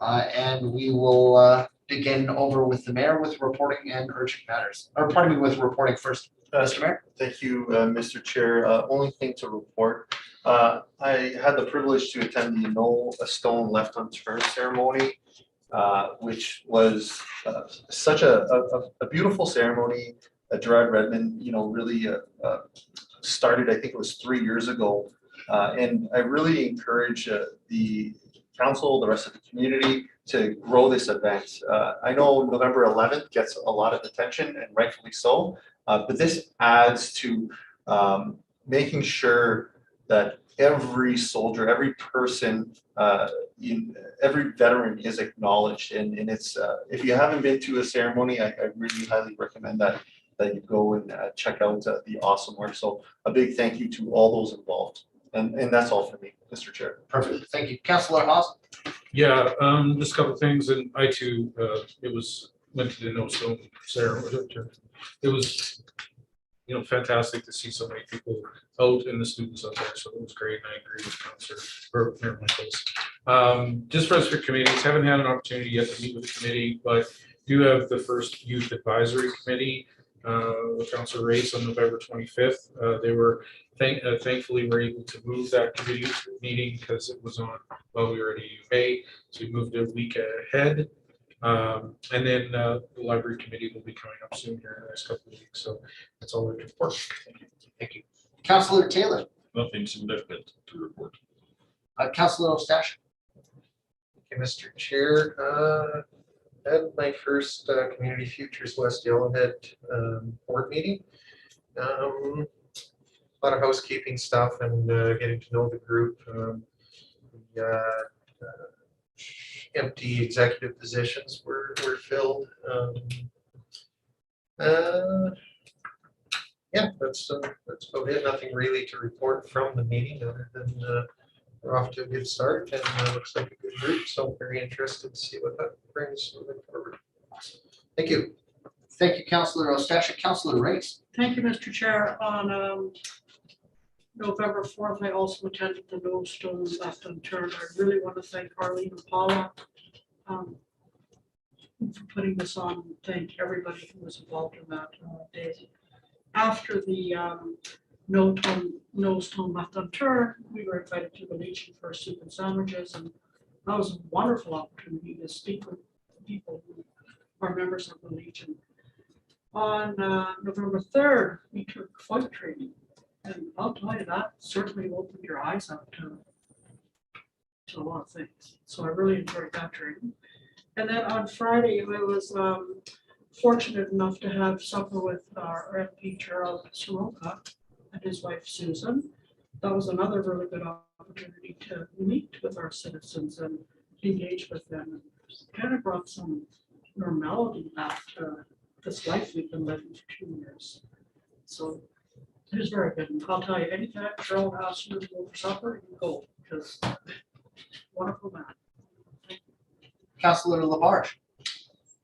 And we will begin over with the mayor with reporting and urgent matters, or pardon me, with reporting first. Mr. Mayor. Thank you, Mr. Chair. Only thing to report, I had the privilege to attend the No Stone Left Unturned ceremony, which was such a beautiful ceremony. Gerard Redmond, really started, I think it was 3 years ago. And I really encourage the council, the rest of the community to grow this event. I know November 11th gets a lot of attention, and rightfully so. But this adds to making sure that every soldier, every person, every veteran is acknowledged. And it's if you haven't been to a ceremony, I really highly recommend that you go and check out the awesome work. So a big thank you to all those involved. And that's all for me, Mr. Chair. Perfect. Thank you. Councillor Hall. Yeah, just a couple of things, and I too, went to the No Stone ceremony. It was, fantastic to see so many people out and the students out there, so it was great, and I agree with Councillor Michaels. Just for us for committees, haven't had an opportunity yet to meet with the committee, but do have the first youth advisory committee with Councillor Race on November 25th. They were thankfully were able to move that committee meeting because it was on while we were at AUA, so we moved it a week ahead. And then the library committee will be coming up soon here in the next couple of weeks. So that's all I can report. Thank you. Thank you. Councillor Taylor. Nothing significant to report. Councillor Ostash. Okay, Mr. Chair, at my first Community Futures West Yellowhead board meeting. A lot of housekeeping stuff and getting to know the group. Empty executive positions were filled. Yeah, that's about it. Nothing really to report from the meeting other than we're off to a good start and looks like a good group. So very interested to see what that brings moving forward. Thank you. Thank you, Councillor Ostash. Councillor Race. Thank you, Mr. Chair. On November 4th, I also attended the No Stone Left Unturned. I really want to thank Arlene and Paula for putting this on. Thank everybody who was involved in that day. After the No Stone Left Unturned, we were invited to the Legion for soup and sandwiches, and that was a wonderful opportunity to speak with people who are members of the Legion. On November 3rd, we took flight training. And I'll tell you, that certainly opened your eyes up to a lot of things. So I really enjoyed that training. And then on Friday, I was fortunate enough to have supper with our MP Gerald Soroka and his wife Susan. That was another really good opportunity to meet with our citizens and engage with them. And kind of brought some normality back to this life we've been living for 2 years. So it was very good. And I'll tell you, anytime Cheryl asks you to go for supper, you go, because wonderful man. Councillor Labarge.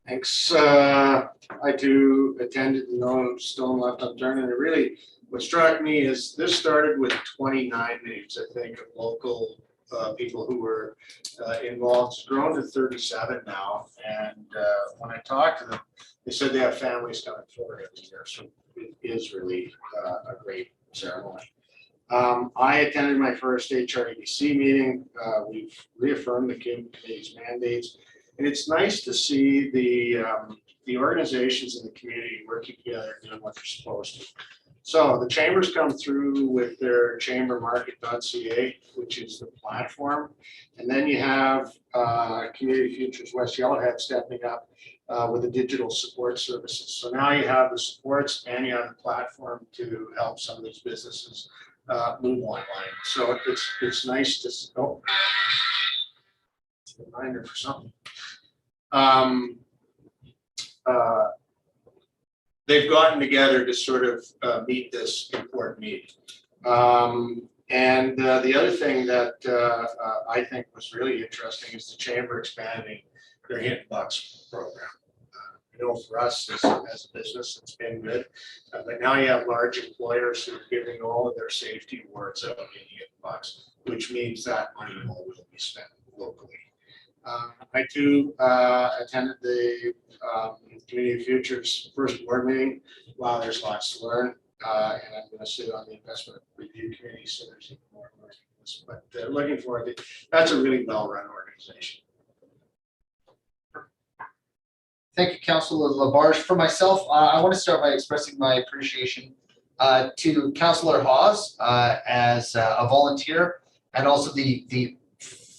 Thanks. I too attended the No Stone Left Unturned, and really what struck me is this started with 29 names, I think, of local people who were involved. It's grown to 37 now, and when I talked to them, they said they have families coming forward every year, so it is really a great ceremony. I attended my first HREDC meeting. We've reaffirmed the committee's mandates, and it's nice to see the organizations in the community working together and doing what they're supposed to. So the chambers come through with their chambermarket.ca, which is the platform. And then you have Community Futures West Yellowhead stepping up with the digital support services. So now you have the supports and you have the platform to help some of these businesses move online. So it's nice to, it's a reminder for something. They've gotten together to sort of meet this important need. And the other thing that I think was really interesting is the chamber expanding their Hit Bucks program. for us as a business, it's been good. But now you have large employers who are giving all of their safety awards out in $8, which means that money will be spent locally. I too attended the Community Futures first board meeting. Wow, there's lots to learn. And I'm going to sit on the investment review committee, so there's even more learning. But looking forward to, that's a really well-run organization. Thank you, Councillor Labarge. For myself, I want to start by expressing my appreciation to Councillor Hawes as a volunteer, and also the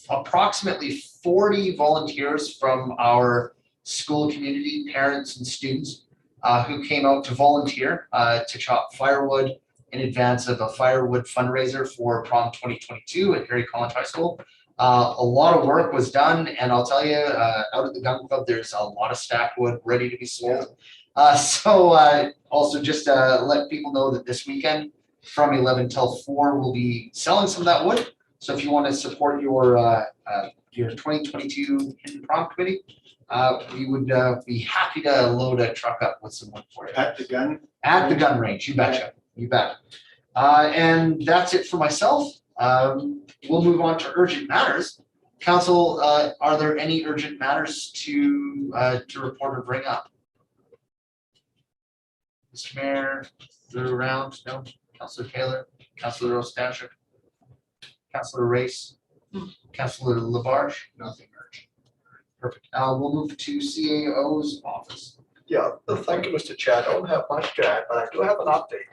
approximately 40 volunteers from our school community, parents and students who came out to volunteer to chop firewood in advance of a firewood fundraiser for prom 2022 at Harry College High School. A lot of work was done, and I'll tell you, out at the gun club, there's a lot of stacked wood ready to be sold. Also just let people know that this weekend from 11 till 4, we'll be selling some of that wood. So if you want to support your 2022 hidden prom committee, we would be happy to load a truck up with some wood for you. At the gun? At the gun range, you betcha, you bet. And that's it for myself. We'll move on to urgent matters. Council, are there any urgent matters to report or bring up? Mr. Mayor, through around, no? Councillor Taylor, Councillor Ostancic, Councillor Race, Councillor Labarge? Nothing urgent. Perfect. We'll move to CAO's office. Yeah, thank you, Mr. Chair. I don't have much to add, but I do have an update.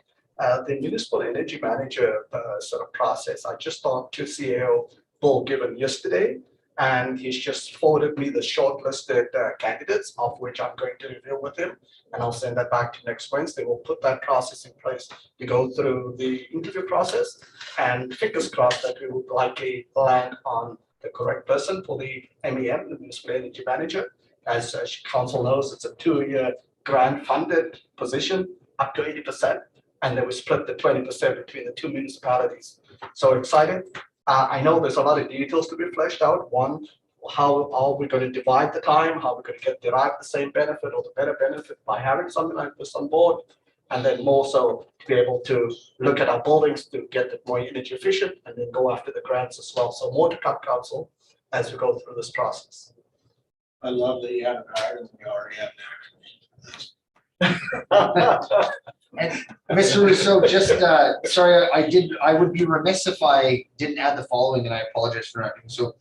The municipal energy manager sort of process, I just talked to CAO Bill Gibbon yesterday, and he's just forwarded me the shortlisted candidates, of which I'm going to review with him, and I'll send that back to next Wednesday. We'll put that process in place to go through the interview process, and fingers crossed that we would likely land on the correct person for the MEM, the municipal energy manager. As council knows, it's a 2-year grant funded position, up to 80%. And then we split the 20% between the two municipalities. So excited. I know there's a lot of details to be fleshed out. One, how are we going to divide the time? How are we going to derive the same benefit or the better benefit by having something like this on board? And then more so to be able to look at our buildings to get it more energy efficient and then go after the grants as well. So more to come, council, as we go through this process. I love that you haven't hired them, we already have an And Mr. Rousseau, just sorry, I would be remiss if I didn't add the following, and I apologize for not doing so.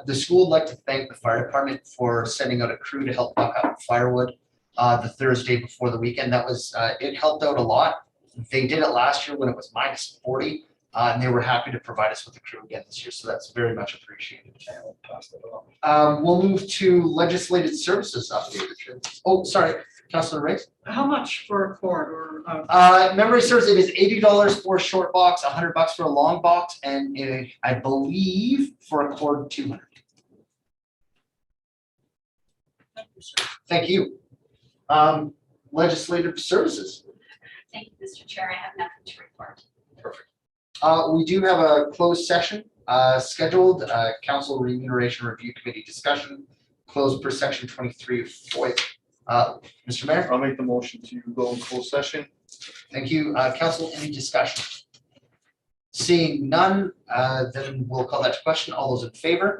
The school would like to thank the fire department for sending out a crew to help knock out firewood the Thursday before the weekend. That was it helped out a lot. They did it last year when it was -40, and they were happy to provide us with a crew again this year. So that's very much appreciated. We'll move to legislative services update. Oh, sorry. Councillor Riggs? How much for a cord or? Memory serves, it is $80 for a short box, $100 for a long box, and I believe for a cord, $200. Thank you. Legislative services. Thank you, Mr. Chair. I have nothing to report. Perfect. We do have a closed session scheduled, Council Remuneration Review Committee discussion, closed per section 23 of FOIP. Mr. Mayor? I'll make the motion to go in closed session. Thank you. Council, any discussion? Seeing none, then we'll call that to question. All those in favor?